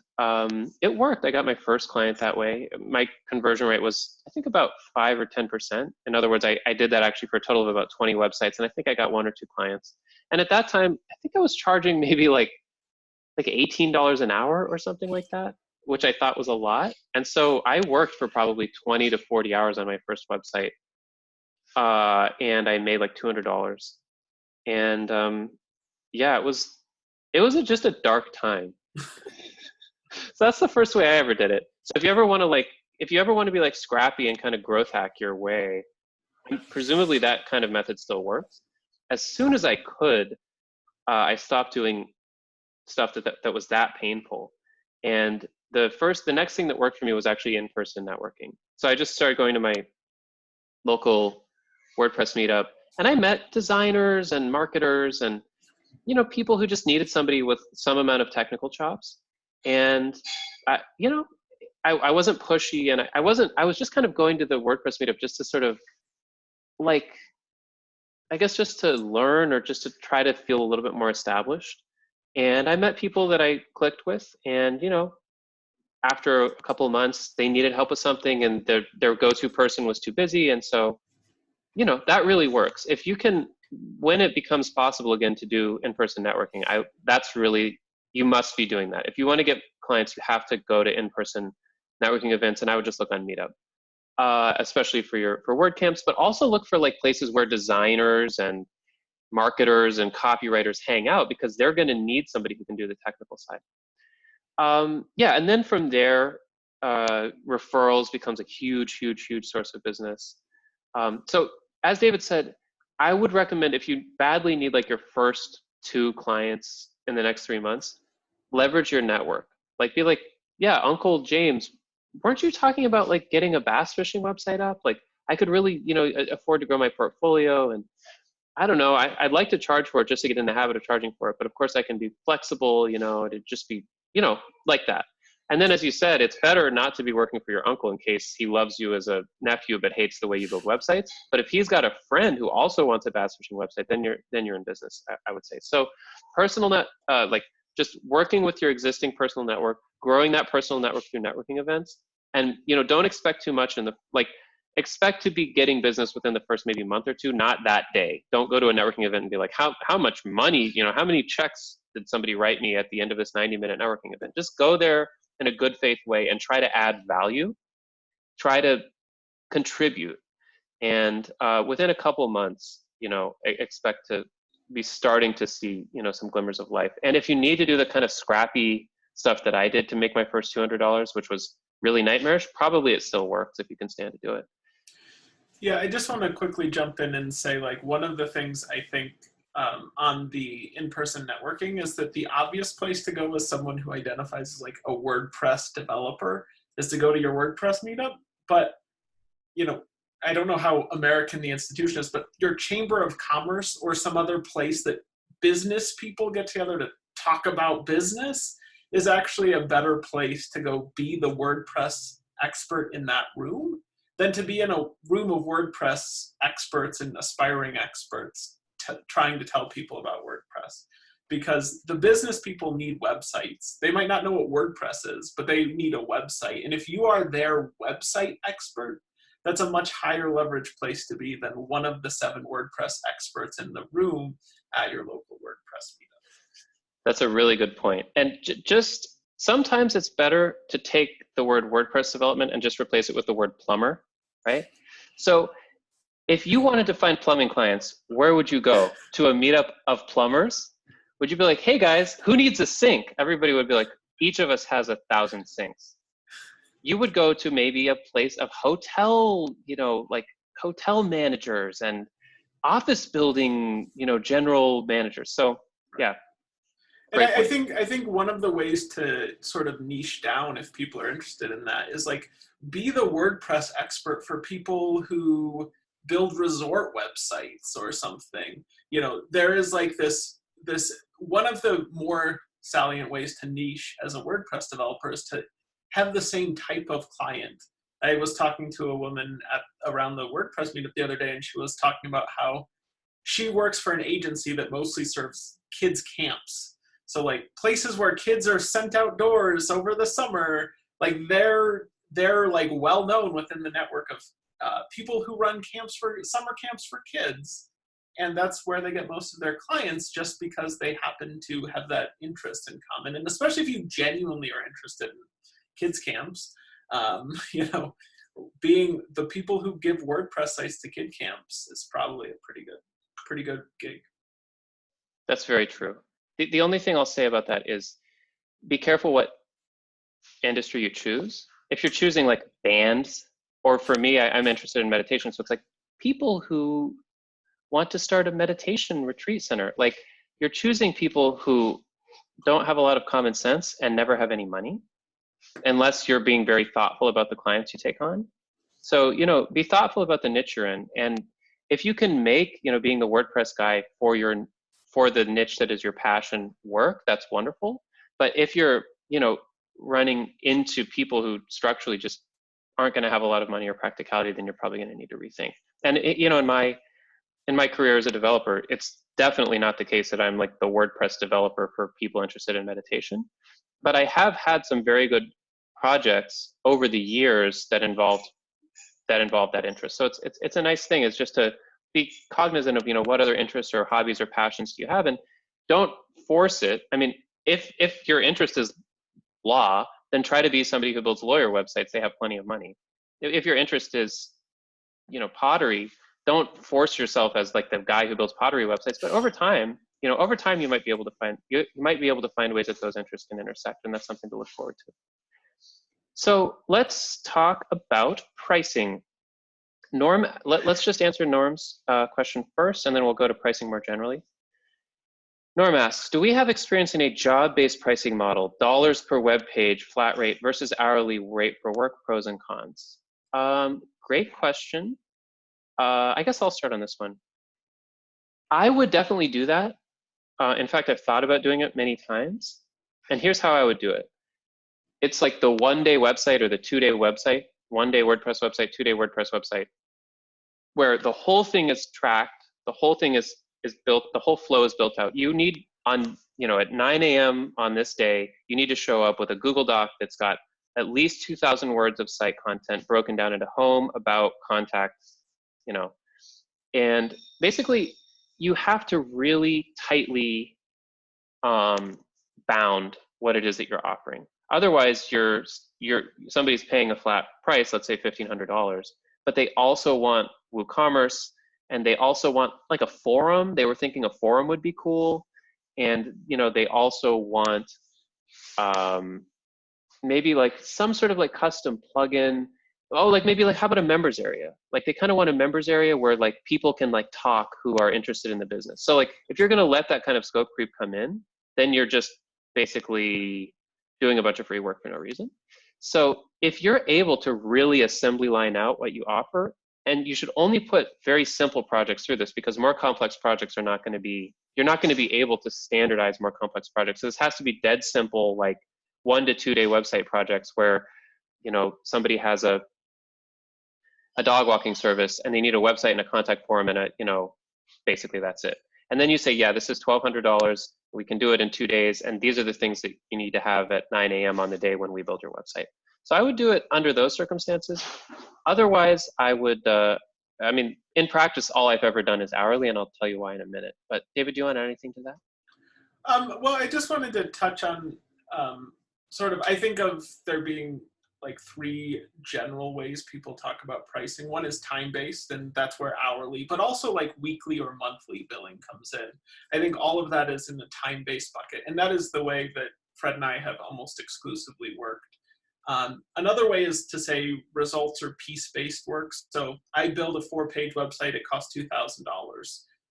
it worked. I got my first client that way. My conversion rate was, I think, about 5 or 10%. In other words, I did that actually for a total of about 20 websites, and I think I got 1 or 2 clients. And at that time, I think I was charging maybe like $18 an hour or something like that, which I thought was a lot. And so I worked for probably 20 to 40 hours on my first website, and I made like $200. And yeah, it was just a dark time. So that's the first way I ever did it. So if you ever want to be like scrappy and kind of growth hack your way, presumably that kind of method still works. As soon as I could, I stopped doing stuff that was that painful. And the next thing that worked for me was actually in-person networking. So I just started going to my local WordPress meetup, and I met designers and marketers and people who just needed somebody with some amount of technical chops. And I wasn't pushy, and I was just kind of going to the WordPress meetup just to sort of like, I guess, just to learn or just to try to feel a little bit more established. And I met people that I clicked with, and after a couple of months, they needed help with something, and their go-to person was too busy, and so that really works. If you can, when it becomes possible again to do in-person networking, you must be doing that. If you want to get clients, you have to go to in-person networking events, and I would just look on Meetup, especially for WordCamps, but also look for like places where designers and marketers and copywriters hang out, because they're going to need somebody who can do the technical side. Yeah, and then from there, referrals becomes a huge, huge, huge source of business. So as David said, I would recommend, if you badly need like your first 2 clients in the next 3 months, leverage your network. Like be like, yeah, Uncle James, weren't you talking about like getting a bass fishing website up? Like I could really, afford to grow my portfolio, and I don't know, I'd like to charge for it just to get in the habit of charging for it. But of course I can be flexible, it'd just be, like that. And then as you said, it's better not to be working for your uncle in case he loves you as a nephew but hates the way you build websites. But if he's got a friend who also wants a bass fishing website, then you're in business, I would say. So personal like just working with your existing personal network, growing that personal network through networking events, and don't expect too much expect to be getting business within the first maybe month or two, not that day. Don't go to a networking event and be like, how much money, how many checks did somebody write me at the end of this 90-minute networking event? Just go there in a good faith way and try to add value, try to contribute. And within a couple months, expect to be starting to see, some glimmers of life. And if you need to do the kind of scrappy stuff that I did to make my first $200, which was really nightmarish, probably it still works if you can stand to do it. Yeah, I just want to quickly jump in and say, like, one of the things I think on the in-person networking is that the obvious place to go as someone who identifies as like a WordPress developer is to go to your WordPress meetup. But, I don't know how American the institution is, but your chamber of commerce or some other place that business people get together to talk about business is actually a better place to go be the WordPress expert in that room than to be in a room of WordPress experts and aspiring experts trying to tell people about WordPress. Because the business people need websites. They might not know what WordPress is, but they need a website. And if you are their website expert, that's a much higher leverage place to be than one of the 7 WordPress experts in the room at your local WordPress meetup. That's a really good point. And just sometimes it's better to take the word WordPress development and just replace it with the word plumber, right? So if you wanted to find plumbing clients, where would you go? To a meetup of plumbers? Would you be like, hey guys, who needs a sink? Everybody would be like, each of us has 1,000 sinks. You would go to maybe a place of hotel, like hotel managers and office building, general managers. So yeah. And I think one of the ways to sort of niche down, if people are interested in that, is like be the WordPress expert for people who build resort websites or something. There is like this one of the more salient ways to niche as a WordPress developer is to have the same type of client. I was talking to a woman around the WordPress meetup the other day, and she was talking about how she works for an agency that mostly serves kids camps. So like places where kids are sent outdoors over the summer, like they're like well known within the network of people who run summer camps for kids. And that's where they get most of their clients, just because they happen to have that interest in common. And especially if you genuinely are interested in kids camps, being the people who give WordPress sites to kid camps is probably a pretty good gig. That's very true. The only thing I'll say about that is be careful what industry you choose. If you're choosing like bands, or for me, I'm interested in meditation. So it's like people who want to start a meditation retreat center. Like you're choosing people who don't have a lot of common sense and never have any money, unless you're being very thoughtful about the clients you take on. So, be thoughtful about the niche you're in. And if you can make, being the WordPress guy for the niche that is your passion work, that's wonderful. But if you're, running into people who structurally just aren't going to have a lot of money or practicality, then you're probably going to need to rethink. And in my career as a developer, it's definitely not the case that I'm like the WordPress developer for people interested in meditation. But I have had some very good projects over the years that involved that interest. So it's a nice thing, is just to be cognizant of, what other interests or hobbies or passions do you have, and don't force it. I mean, if your interest is law, then try to be somebody who builds lawyer websites. They have plenty of money. If your interest is, pottery, don't force yourself as like the guy who builds pottery websites. But over time, you might be able to find ways that those interests can intersect, and that's something to look forward to. So let's talk about pricing. Norm, let's just answer Norm's question first, and then we'll go to pricing more generally. Norm asks, do we have experience in a job-based pricing model, dollars per web page, flat rate versus hourly rate for work, pros and cons? Great question. I guess I'll start on this one. I would definitely do that. In fact, I've thought about doing it many times. And here's how I would do it. It's like the 1-day website or the 2-day website, 1-day WordPress website, 2-day WordPress website, where the whole thing is tracked, the whole thing is built, the whole flow is built out. You need at 9 a.m. on this day, you need to show up with a Google Doc that's got at least 2,000 words of site content broken down into home, about, contact, and basically you have to really tightly bound what it is that you're offering. Otherwise, somebody's paying a flat price, let's say $1,500, but they also want WooCommerce, and they also want like a forum. They were thinking a forum would be cool, and they also want maybe like some sort of like custom plugin. Oh, like maybe like how about a members area? Like they kind of want a members area where like people can like talk who are interested in the business. So like if you're going to let that kind of scope creep come in, then you're just basically doing a bunch of free work for no reason. So if you're able to really assembly line out what you offer, and you should only put very simple projects through this, because more complex projects are not going to be, you're not going to be able to standardize more complex projects. So this has to be dead simple, like 1 to 2 day website projects where, somebody has a dog walking service and they need a website and a contact form and basically that's it. And then you say, yeah, this is $1,200. We can do it in 2 days. And these are the things that you need to have at 9 a.m. on the day when we build your website. So I would do it under those circumstances. Otherwise, I would, in practice, all I've ever done is hourly, and I'll tell you why in a minute. But David, do you want to add anything to that? Well, I just wanted to touch on I think of there being like 3 general ways people talk about pricing. One is time-based, and that's where hourly, but also like weekly or monthly billing comes in. I think all of that is in the time-based bucket, and that is the way that Fred and I have almost exclusively worked. Another way is to say results or piece-based work. So I build a 4-page website, it costs $2,000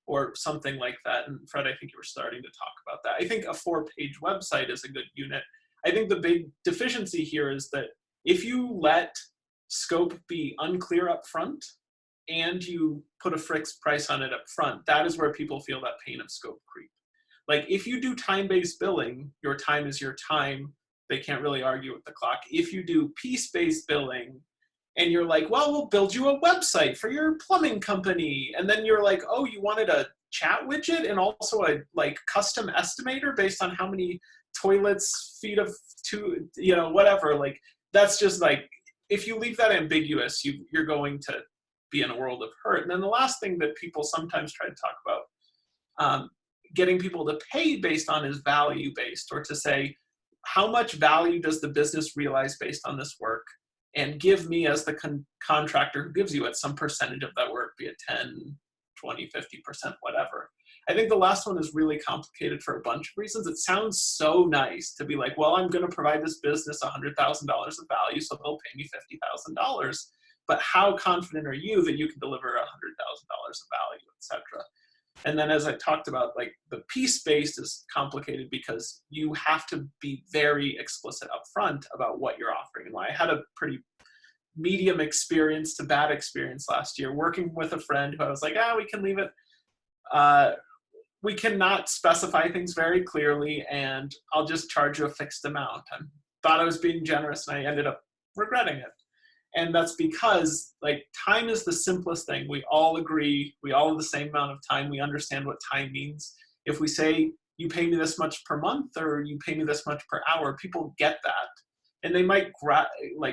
or something like that. And Fred, I think you were starting to talk about that. I think a 4-page website is a good unit. I think the big deficiency here is that if you let scope be unclear up front and you put a fixed price on it up front, that is where people feel that pain of scope creep. Like if you do time-based billing, your time is your time. They can't really argue with the clock. If you do piece-based billing and you're like, well, we'll build you a website for your plumbing company. And then you're like, oh, you wanted a chat widget and also a like custom estimator based on how many toilets, feet of two, whatever. Like that's just like, if you leave that ambiguous, you're going to be in a world of hurt. And then the last thing that people sometimes try to talk about, getting people to pay based on is value-based, or to say, how much value does the business realize based on this work? And give me, as the contractor who gives you it, some percentage of that work, be it 10, 20, 50%, whatever. I think the last one is really complicated for a bunch of reasons. It sounds so nice to be like, well, I'm going to provide this business $100,000 of value, so they'll pay me $50,000. But how confident are you that you can deliver $100,000 of value, et cetera? And then as I talked about, like the piece-based is complicated because you have to be very explicit upfront about what you're offering. And I had a pretty medium experience to bad experience last year working with a friend who I was like, we can leave it. We cannot specify things very clearly, and I'll just charge you a fixed amount. I thought I was being generous, and I ended up regretting it. And that's because like time is the simplest thing. We all agree. We all have the same amount of time. We understand what time means. If we say you pay me this much per month or you pay me this much per hour, people get that. And they might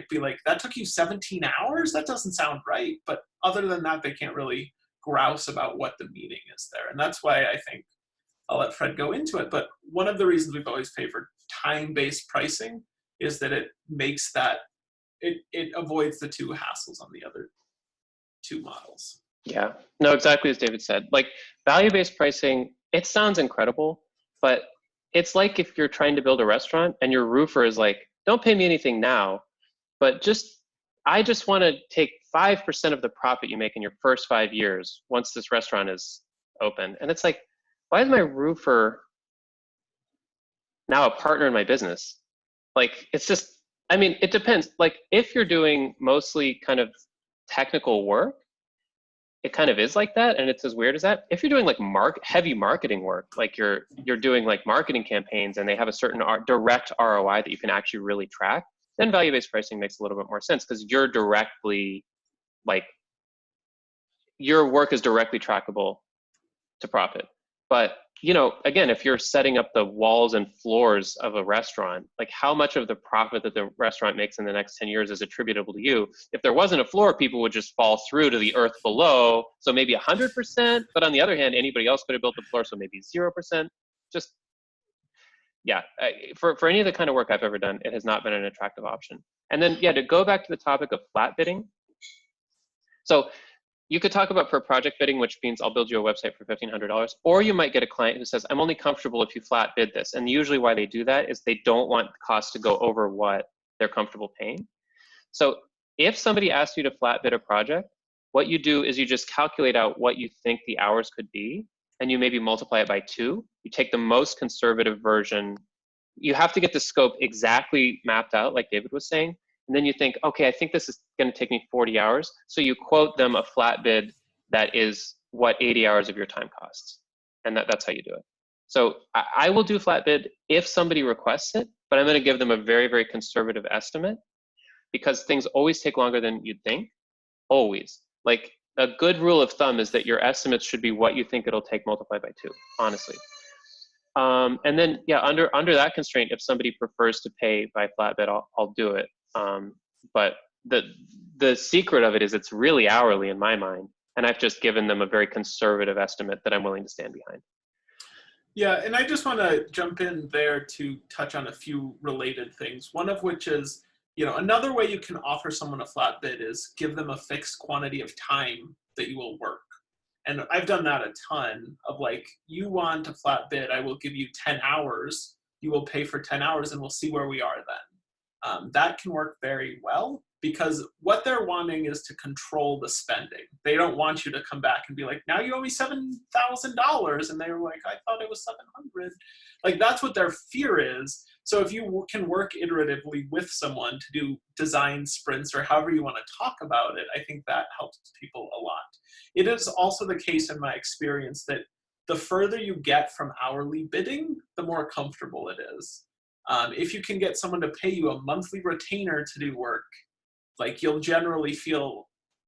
be like, that took you 17 hours? That doesn't sound right. But other than that, they can't really grouse about what the meaning is there. And that's why I think I'll let Fred go into it. But one of the reasons we've always favored time-based pricing is that it makes that it avoids the 2 hassles on the other 2 models. Yeah, no, exactly as David said. Like value-based pricing, it sounds incredible, but it's like if you're trying to build a restaurant and your roofer is like, don't pay me anything now, but I just want to take 5% of the profit you make in your first 5 years once this restaurant is open. And it's like, why is my roofer now a partner in my business? Like, it's just, I mean, it depends. Like, if you're doing mostly kind of technical work, it kind of is like that, and it's as weird as that. If you're doing like heavy marketing work, like you're doing like marketing campaigns and they have a certain direct ROI that you can actually really track, then value-based pricing makes a little bit more sense, because you're directly, like, your work is directly trackable to profit. But, you know, again, if you're setting up the walls and floors of a restaurant, like, how much of the profit that the restaurant makes in the next 10 years is attributable to you? If there wasn't a floor, people would just fall through to the earth below. So maybe 100%, but on the other hand, anybody else could have built the floor, so maybe 0%. Just, yeah, for any of the kind of work I've ever done, it has not been an attractive option. And then, yeah, to go back to the topic of flat bidding. So you could talk about per project bidding, which means I'll build you a website for $1,500, or you might get a client who says, I'm only comfortable if you flat bid this. And usually why they do that is they don't want the cost to go over what they're comfortable paying. So if somebody asks you to flat bid a project, what you do is you just calculate out what you think the hours could be, and you maybe multiply it by 2. You take the most conservative version. You have to get the scope exactly mapped out, like David was saying. And then you think, okay, I think this is going to take me 40 hours. So you quote them a flat bid that is what 80 hours of your time costs. And that's how you do it. So I will do flat bid if somebody requests it, but I'm going to give them a very, very conservative estimate, because things always take longer than you'd think. Always. Like, a good rule of thumb is that your estimates should be what you think it'll take multiplied by 2, honestly. And then, yeah, under that constraint, if somebody prefers to pay by flat bid, I'll do it. But the secret of it is it's really hourly in my mind, and I've just given them a very conservative estimate that I'm willing to stand behind. Yeah, and I just want to jump in there to touch on a few related things. One of which is, you know, another way you can offer someone a flat bid is give them a fixed quantity of time that you will work. And I've done that a ton of, like, you want a flat bid, I will give you 10 hours, you will pay for 10 hours, and we'll see where we are then. That can work very well, because what they're wanting is to control the spending. They don't want you to come back and be like, now you owe me $7,000. And they were like, I thought it was 700. Like, that's what their fear is. So if you can work iteratively with someone to do design sprints or however you want to talk about it, I think that helps people a lot. It is also the case in my experience that the further you get from hourly bidding, the more comfortable it is. If you can get someone to pay you a monthly retainer to do work, like, you'll generally feel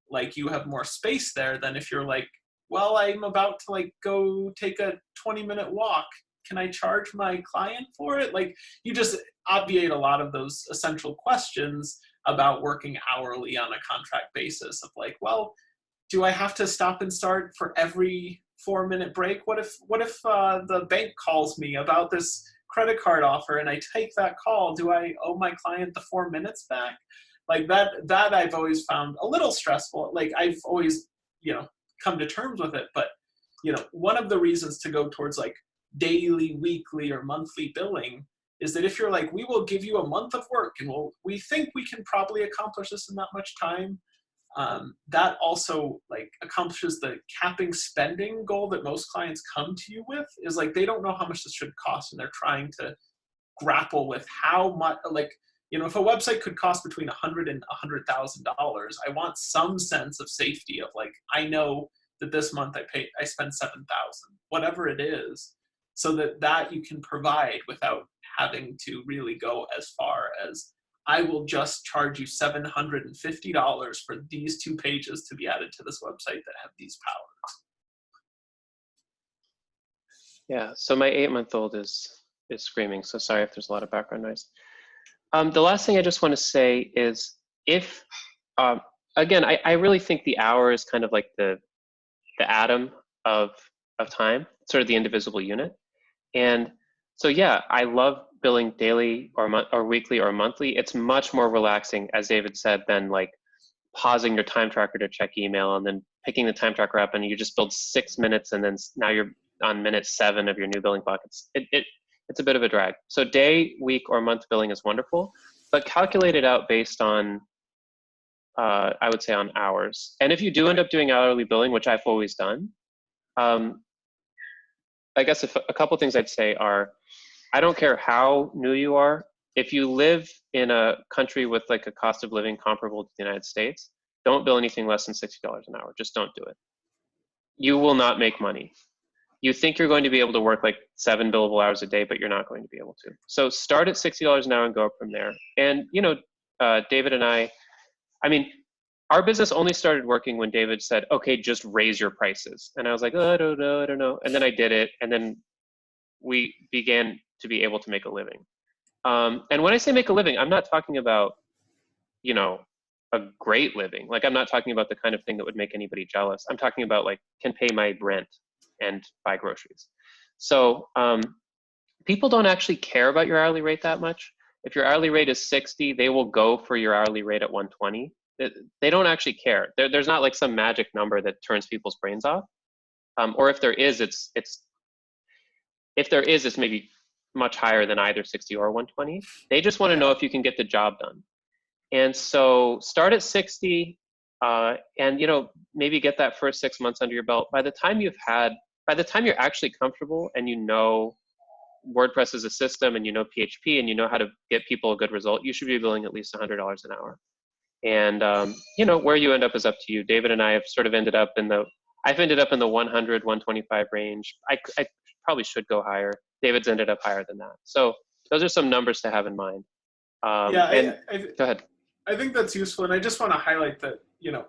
like you have more space there than if you're like, well, I'm about to, like, go take a 20-minute walk. Can I charge my client for it? Like, you just obviate a lot of those essential questions about working hourly on a contract basis of, like, well, do I have to stop and start for every 4-minute break? What if the bank calls me about this credit card offer and I take that call? Do I owe my client the 4 minutes back? Like, that I've always found a little stressful. Like, I've always, you know, come to terms with it. But, you know, one of the reasons to go towards, like, daily, weekly, or monthly billing is that if you're like, we will give you a month of work and we think we can probably accomplish this in that much time, that also, like, accomplishes the capping spending goal that most clients come to you with. Is like, they don't know how much this should cost, and they're trying to grapple with how much, like, you know, if a website could cost between $100,000 and $100,000, I want some sense of safety of, like, I know that this month I spend $7,000, whatever it is, so that you can provide without having to really go as far as, I will just charge you $750 for these 2 pages to be added to this website that have these powers. Yeah, so my 8-month-old is screaming, so sorry if there's a lot of background noise. The last thing I just want to say is, if, again, I really think the hour is kind of like the atom of time, sort of the indivisible unit. And so, yeah, I love billing daily or weekly or monthly. It's much more relaxing, as David said, than, like, pausing your time tracker to check email and then picking the time tracker up and you just build 6 minutes and then now you're on minute 7 of your new billing clock. It's a bit of a drag. So day, week, or month billing is wonderful, but calculate it out based on I would say on hours. And if you do end up doing hourly billing, which I've always done, I guess a couple things I'd say are, I don't care how new you are. If you live in a country with like a cost of living comparable to the United States, don't bill anything less than $60 an hour. Just don't do it. You will not make money. You think you're going to be able to work like 7 billable hours a day, but you're not going to be able to. So start at $60 an hour and go up from there. And, you know, David and I mean, our business only started working when David said, okay, just raise your prices. And I was like, oh, I don't know. And then I did it. And then we began to be able to make a living. And when I say make a living, I'm not talking about, you know, a great living. Like, I'm not talking about the kind of thing that would make anybody jealous. I'm talking about like, can pay my rent and buy groceries. So people don't actually care about your hourly rate that much. If your hourly rate is 60, they will go for your hourly rate at 120. They don't actually care. There's not like some magic number that turns people's brains off. Or if there is, it's maybe much higher than either 60 or 120. They just want to know if you can get the job done. And so start at 60, and, you know, maybe get that first 6 months under your belt. By the time you're actually comfortable and you know WordPress is a system and you know PHP and you know how to get people a good result, you should be billing at least $100 an hour. And, you know, where you end up is up to you. David and I have sort of ended up in the 100, 125 range. I probably should go higher. David's ended up higher than that. So those are some numbers to have in mind. Go ahead. I think that's useful. And I just want to highlight that, you know,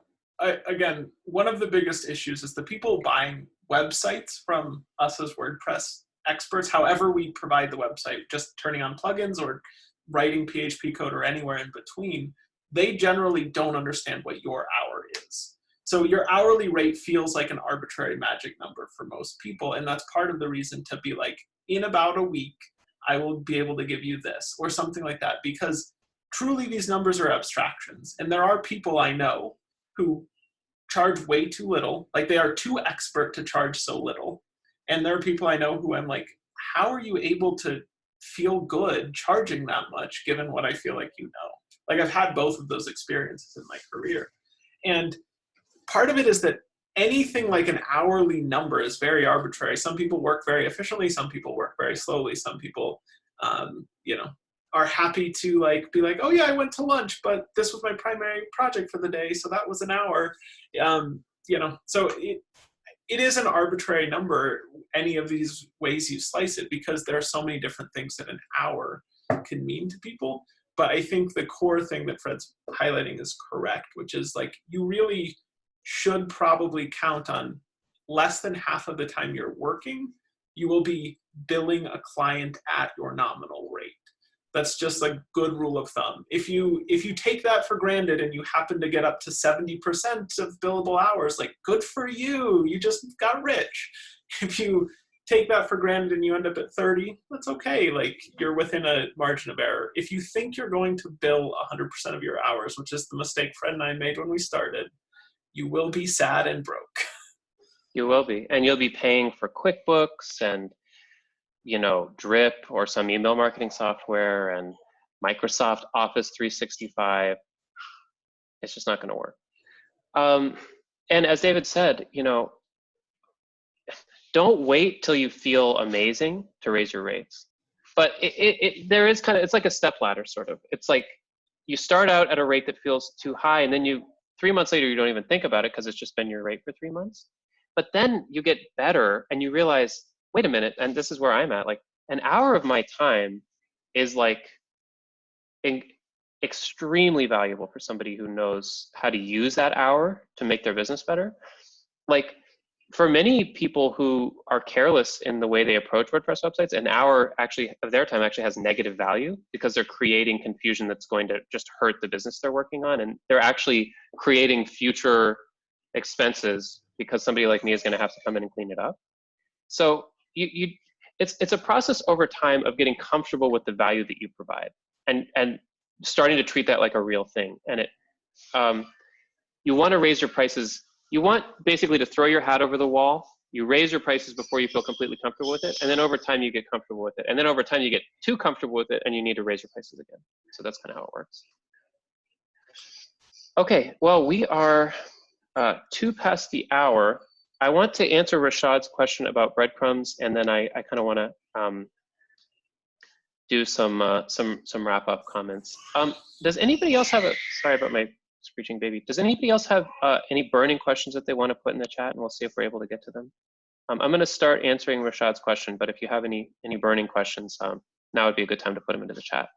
again, one of the biggest issues is the people buying websites from us as WordPress experts, however we provide the website, just turning on plugins or writing PHP code or anywhere in between, they generally don't understand what your hour is. So your hourly rate feels like an arbitrary magic number for most people. And that's part of the reason to be like, in about a week, I will be able to give you this or something like that, because truly these numbers are abstractions. And there are people I know who charge way too little, like they are too expert to charge so little. And there are people I know who I'm like, how are you able to feel good charging that much given what I feel like you know? Like, I've had both of those experiences in my career. And part of it is that anything like an hourly number is very arbitrary. Some people work very efficiently. Some people work very slowly. Some people, you know, are happy to like be like, oh yeah, I went to lunch, but this was my primary project for the day, so that was an hour. You know, so it is an arbitrary number, any of these ways you slice it, because there are so many different things that an hour can mean to people. But I think the core thing that Fred's highlighting is correct, which is like, you really should probably count on less than half of the time you're working, you will be billing a client at your nominal rate. That's just a good rule of thumb. If you take that for granted and you happen to get up to 70% of billable hours, like, good for you, you just got rich. If you take that for granted and you end up at 30, that's okay. Like, you're within a margin of error. If you think you're going to bill 100% of your hours, which is the mistake Fred and I made when we started, you will be sad and broke. You will be, and you'll be paying for QuickBooks and, you know, Drip or some email marketing software and Microsoft Office 365. It's just not going to work. And as David said, you know, don't wait till you feel amazing to raise your rates. But there is it's like a step ladder, sort of. It's like you start out at a rate that feels too high, and then 3 months later, you don't even think about it because it's just been your rate for 3 months. But then you get better and you realize, wait a minute, and this is where I'm at, like, an hour of my time is like extremely valuable for somebody who knows how to use that hour to make their business better. Like, for many people who are careless in the way they approach WordPress websites, an hour of their time actually has negative value because they're creating confusion that's going to just hurt the business they're working on, and they're actually creating future expenses because somebody like me is going to have to come in and clean it up. So it's a process over time of getting comfortable with the value that you provide and starting to treat that like a real thing. And you want to raise your prices. You want basically to throw your hat over the wall. You raise your prices before you feel completely comfortable with it. And then over time, you get comfortable with it. And then over time, you get too comfortable with it and you need to raise your prices again. So that's kind of how it works. Okay, well, we are 2 past the hour. I want to answer Rashad's question about breadcrumbs, and then I kind of want to do some wrap-up comments. Does anybody else have sorry about my screeching baby. Does anybody else have any burning questions that they want to put in the chat, and we'll see if we're able to get to them? I'm going to start answering Rashad's question, but if you have any burning questions, now would be a good time to put them into the chat.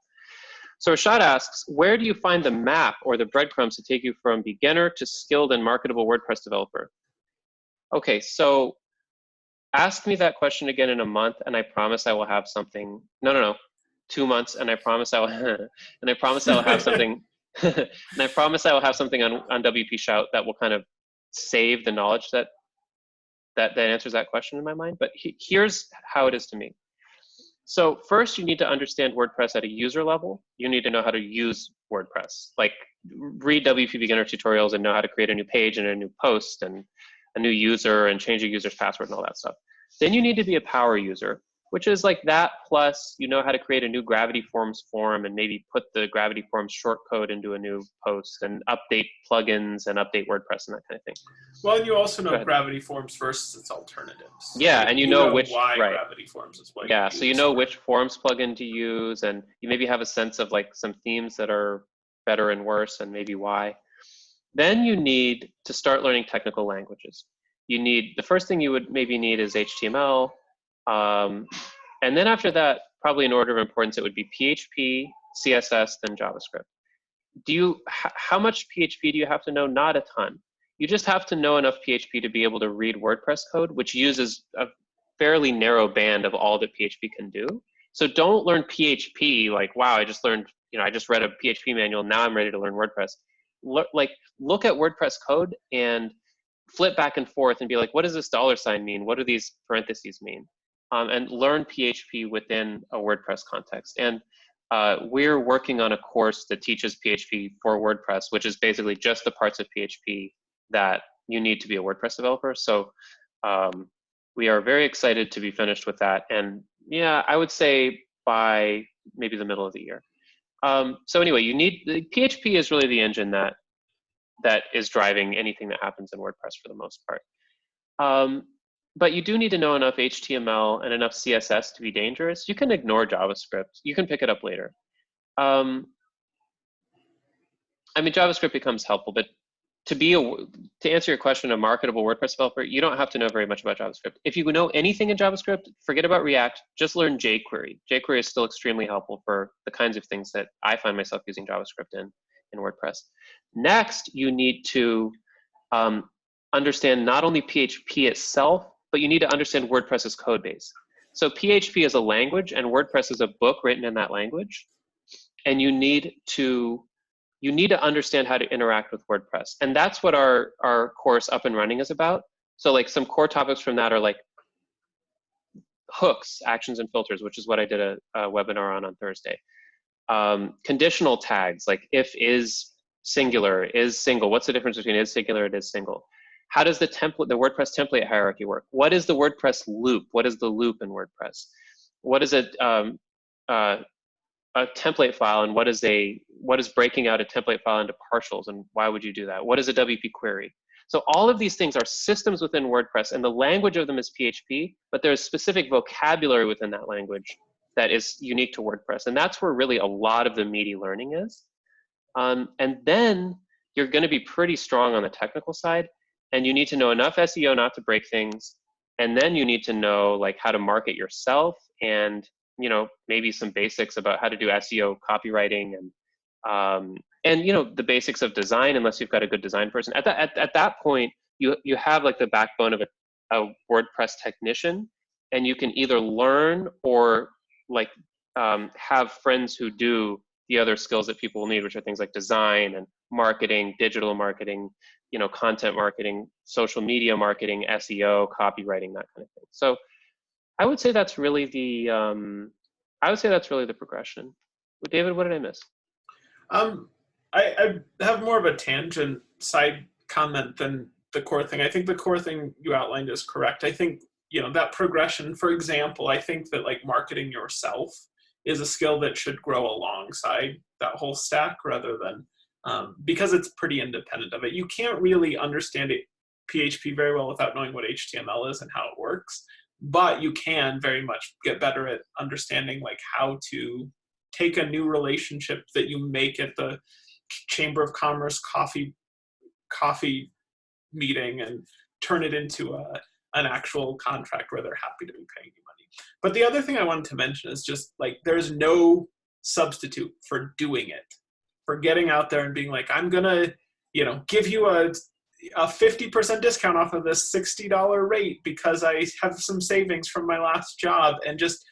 So Rashad asks, where do you find the map or the breadcrumbs to take you from beginner to skilled and marketable WordPress developer? Okay, so ask me that question again in a month, and I promise I will have something. No, 2 months, and I promise I will. And I promise I will have something. And I promise I will have something on WPShout that will kind of save the knowledge that answers that question in my mind. But here's how it is to me. So first, you need to understand WordPress at a user level. You need to know how to use WordPress. Like, read WP Beginner tutorials and know how to create a new page and a new post and a new user and change your user's password and all that stuff. Then you need to be a power user, which is like that plus you know how to create a new Gravity Forms form and maybe put the Gravity Forms shortcode into a new post and update plugins and update WordPress and that kind of thing. Well, and you also know Gravity Forms versus its alternatives. Yeah, like, and you know which, why right. Gravity Forms is what yeah, you so you know which forms plugin to use, and you maybe have a sense of like some themes that are better and worse and maybe why. Then you need to start learning technical languages. The first thing you would maybe need is HTML. And then after that, probably in order of importance, it would be PHP, CSS, then JavaScript. How much PHP do you have to know? Not a ton. You just have to know enough PHP to be able to read WordPress code, which uses a fairly narrow band of all that PHP can do. So don't learn PHP like, wow, I just learned, I just read a PHP manual, now I'm ready to learn WordPress. Look at WordPress code and flip back and forth and be like, what does this $sign mean? What do these parentheses mean? And learn PHP within a WordPress context. And we're working on a course that teaches PHP for WordPress, which is basically just the parts of PHP that you need to be a WordPress developer. So we are very excited to be finished with that. And yeah, I would say by maybe the middle of the year. So anyway, the PHP is really the engine that is driving anything that happens in WordPress for the most part. But you do need to know enough HTML and enough CSS to be dangerous. You can ignore JavaScript. You can pick it up later. I mean, JavaScript becomes helpful, but to answer your question, a marketable WordPress developer, you don't have to know very much about JavaScript. If you know anything in JavaScript, forget about React, just learn jQuery. jQuery is still extremely helpful for the kinds of things that I find myself using JavaScript in WordPress. Next, you need to understand not only PHP itself, but you need to understand WordPress's code base. So PHP is a language and WordPress is a book written in that language. And you need to understand how to interact with WordPress. And that's what our course Up and Running is about. So like some core topics from that are like hooks, actions, and filters, which is what I did a webinar on Thursday. Conditional tags, like if is singular, is single. What's the difference between is singular and is single? How does the WordPress template hierarchy work? What is the WordPress loop? What is the loop in WordPress? What is a template file, and what is breaking out a template file into partials, and why would you do that? What is a WP query? So all of these things are systems within WordPress, and the language of them is PHP, but there's specific vocabulary within that language that is unique to WordPress, and that's where really a lot of the meaty learning is. And then you're going to be pretty strong on the technical side, and you need to know enough SEO not to break things, and then you need to know like how to market yourself and maybe some basics about how to do SEO copywriting and the basics of design, unless you've got a good design person. At that point, you have like the backbone of a WordPress technician, and you can either learn or like have friends who do the other skills that people will need, which are things like design and marketing, digital marketing, content marketing, social media marketing, SEO, copywriting, that kind of thing. So I would say that's really the progression. David, what did I miss? I have more of a tangent side comment than the core thing. I think the core thing you outlined is correct. I think, that progression, for example, I think that like marketing yourself is a skill that should grow alongside that whole stack rather than because it's pretty independent of it. You can't really understand it, PHP very well without knowing what HTML is and how it works, but you can very much get better at understanding like how to take a new relationship that you make at the Chamber of Commerce coffee meeting and turn it into an actual contract where they're happy to be paying you money. But the other thing I wanted to mention is just like there's no substitute for doing it, for getting out there and being like, I'm gonna, give you a 50% discount off of this $60 rate because I have some savings from my last job, and just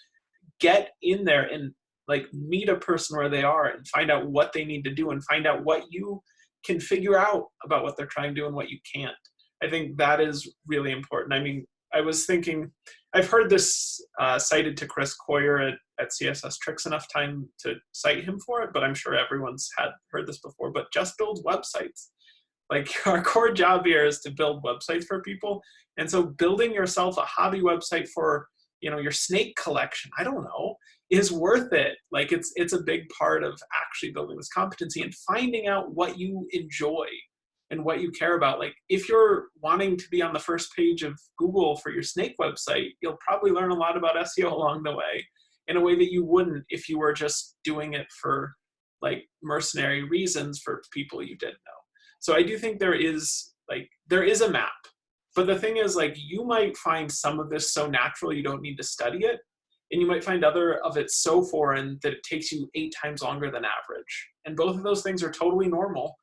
get in there and like meet a person where they are and find out what they need to do and find out what you can figure out about what they're trying to do and what you can't. I think that is really important. I mean, I was thinking, I've heard this cited to Chris Coyer at CSS Tricks enough time to cite him for it, but I'm sure everyone's heard this before, but just build websites. Like our core job here is to build websites for people. And so building yourself a hobby website for, your snake collection, I don't know, is worth it. Like it's a big part of actually building this competency and finding out what you enjoy and what you care about. Like if you're wanting to be on the first page of Google for your snake website, you'll probably learn a lot about SEO along the way in a way that you wouldn't if you were just doing it for like mercenary reasons for people you didn't know. So I do think there is a map. But the thing is, like, you might find some of this so natural you don't need to study it. And you might find other of it so foreign that it takes you 8 times longer than average. And both of those things are totally normal.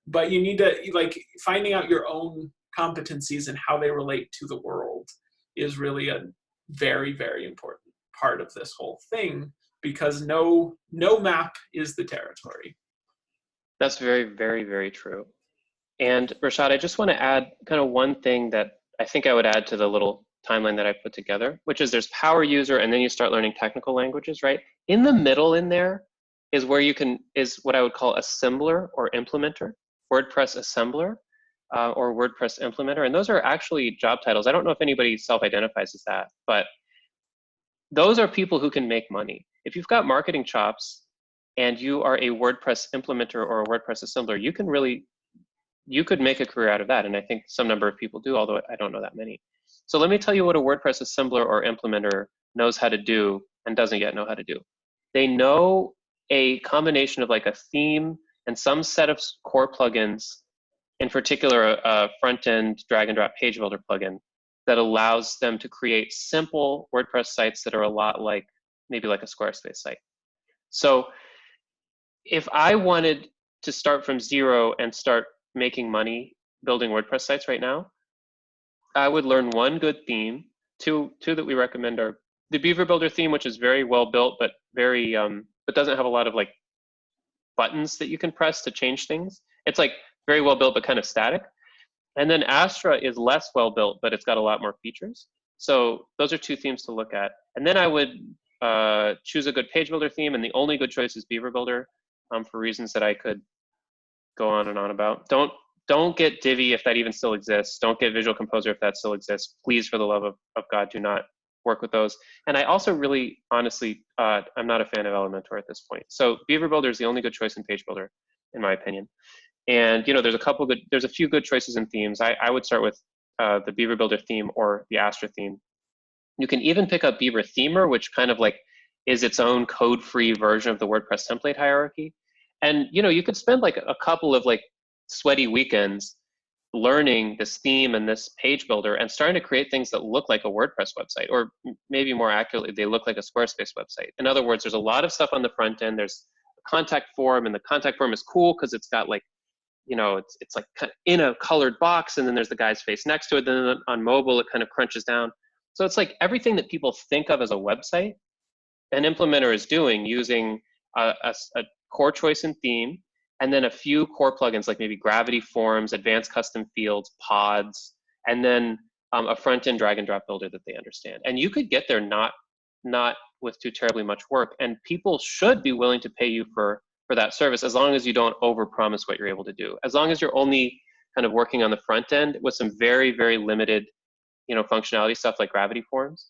But you need to, like, finding out your own competencies and how they relate to the world is really a very, very important part of this whole thing, because no map is the territory. That's very, very, very true. And Rashad, I just want to add kind of one thing that I think I would add to the little timeline that I put together, which is there's power user and then you start learning technical languages, right? In the middle in there is where is what I would call assembler or implementer, WordPress assembler or WordPress implementer. And those are actually job titles. I don't know if anybody self-identifies as that, but those are people who can make money. If you've got marketing chops and you are a WordPress implementer or a WordPress assembler, you could make a career out of that. And I think some number of people do, although I don't know that many. So let me tell you what a WordPress assembler or implementer knows how to do and doesn't yet know how to do. They know a combination of like a theme and some set of core plugins, in particular a front-end drag and drop page builder plugin that allows them to create simple WordPress sites that are a lot like, maybe like a Squarespace site. So if I wanted to start from zero and start making money building WordPress sites right now, I would learn one good theme. Two that we recommend are the Beaver Builder theme, which is very well built, but very but doesn't have a lot of like buttons that you can press to change things. It's like very well built, but kind of static. And then Astra is less well built, but it's got a lot more features. So those are 2 themes to look at. And then I would choose a good page builder theme, and the only good choice is Beaver Builder for reasons that I could go on and on about. Don't get Divi if that even still exists. Don't get Visual Composer if that still exists. Please, for the love of God, do not work with those. And I also really, honestly, I'm not a fan of Elementor at this point. So Beaver Builder is the only good choice in Page Builder, in my opinion. And there's a few good choices in themes. I would start with the Beaver Builder theme or the Astra theme. You can even pick up Beaver Themer, which kind of like is its own code-free version of the WordPress template hierarchy. And you could spend like a couple of like sweaty weekends learning this theme and this page builder and starting to create things that look like a WordPress website, or maybe more accurately, they look like a Squarespace website. In other words, there's a lot of stuff on the front end. There's a contact form, and the contact form is cool because it's got like, it's like in a colored box, and then there's the guy's face next to it. Then on mobile, it kind of crunches down. So it's like everything that people think of as a website, an implementer is doing using a core choice and theme, and then a few core plugins like maybe Gravity Forms, Advanced Custom Fields, Pods, and then a front-end drag and drop builder that they understand. And you could get there not with too terribly much work, and people should be willing to pay you for that service as long as you don't overpromise what you're able to do. As long as you're only kind of working on the front end with some very, very limited functionality stuff like Gravity Forms,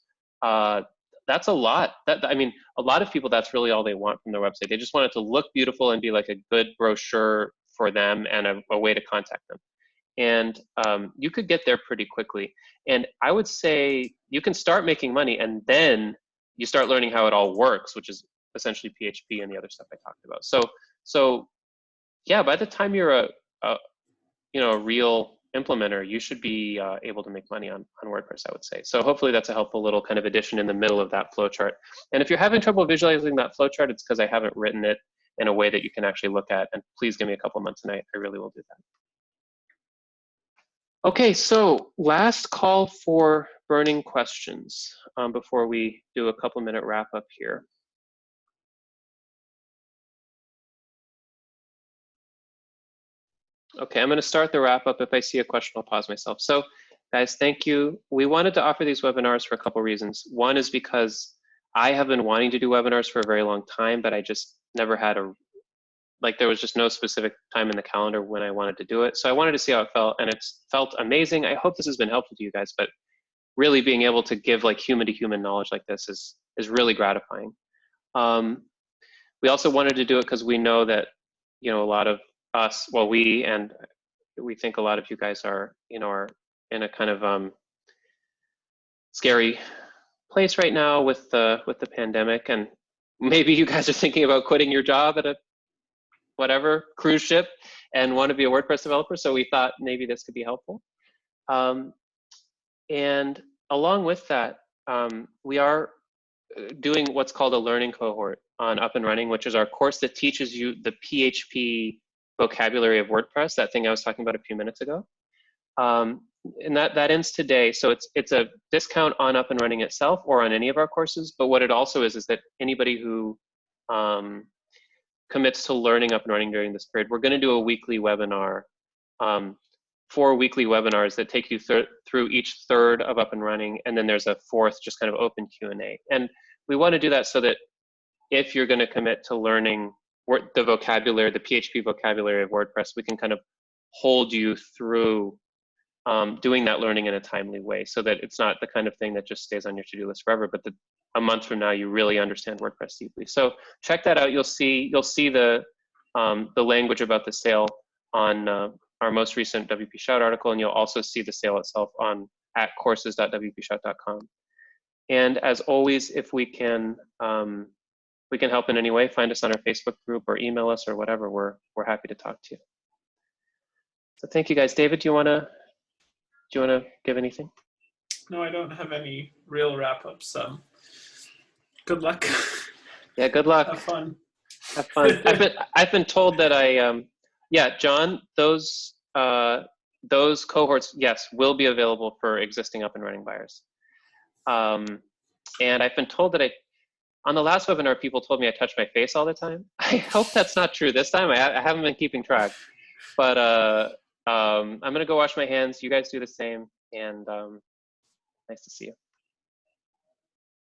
that's a lot. I mean, a lot of people, that's really all they want from their website. They just want it to look beautiful and be like a good brochure for them and a way to contact them. And you could get there pretty quickly. And I would say you can start making money, and then you start learning how it all works, which is essentially PHP and the other stuff I talked about. So yeah, by the time you're a real implementer, you should be able to make money on WordPress, I would say. So hopefully that's a helpful little kind of addition in the middle of that flowchart. And if you're having trouble visualizing that flowchart, it's because I haven't written it in a way that you can actually look at. And please give me a couple months and I really will do that. Okay, so last call for burning questions before we do a couple minute wrap up here. Okay, I'm going to start the wrap up. If I see a question, I'll pause myself. So guys, thank you. We wanted to offer these webinars for a couple reasons. One is because I have been wanting to do webinars for a very long time, but I just never had there was just no specific time in the calendar when I wanted to do it. So I wanted to see how it felt, and it's felt amazing. I hope this has been helpful to you guys, but really being able to give like human to human knowledge like this is really gratifying. We also wanted to do it because we know that, a lot of us, well, we think a lot of you guys are in a kind of scary place right now with the pandemic, and maybe you guys are thinking about quitting your job at a whatever cruise ship and want to be a WordPress developer. So we thought maybe this could be helpful. And along with that, we are doing what's called a learning cohort on Up and Running, which is our course that teaches you the PHP vocabulary of WordPress, that thing I was talking about a few minutes ago. And that ends today. So it's a discount on Up and Running itself or on any of our courses. But what it also is that anybody who commits to learning Up and Running during this period, we're going to do a weekly webinar, 4 weekly webinars that take you through each third of Up and Running, and then there's a fourth just kind of open Q&A. And we want to do that so that if you're going to commit to learning the vocabulary, the PHP vocabulary of WordPress, we can kind of hold you through doing that learning in a timely way, so that it's not the kind of thing that just stays on your to-do list forever, but that a month from now you really understand WordPress deeply. So check that out. You'll see the language about the sale on our most recent WPShout article, and you'll also see the sale itself at courses.wpshout.com. And as always, if we can help in any way, find us on our Facebook group or email us or whatever. We're happy to talk to you. So thank you guys. David, do you want to give anything? No, I don't have any real wrap-ups. Good luck. Yeah, good luck. Have fun. Have fun. I've been told that yeah, John, those cohorts, yes, will be available for existing Up and Running buyers. And I've been told that on the last webinar, people told me I touch my face all the time. I hope that's not true this time. I haven't been keeping track, but I'm gonna go wash my hands. You guys do the same, and nice to see you.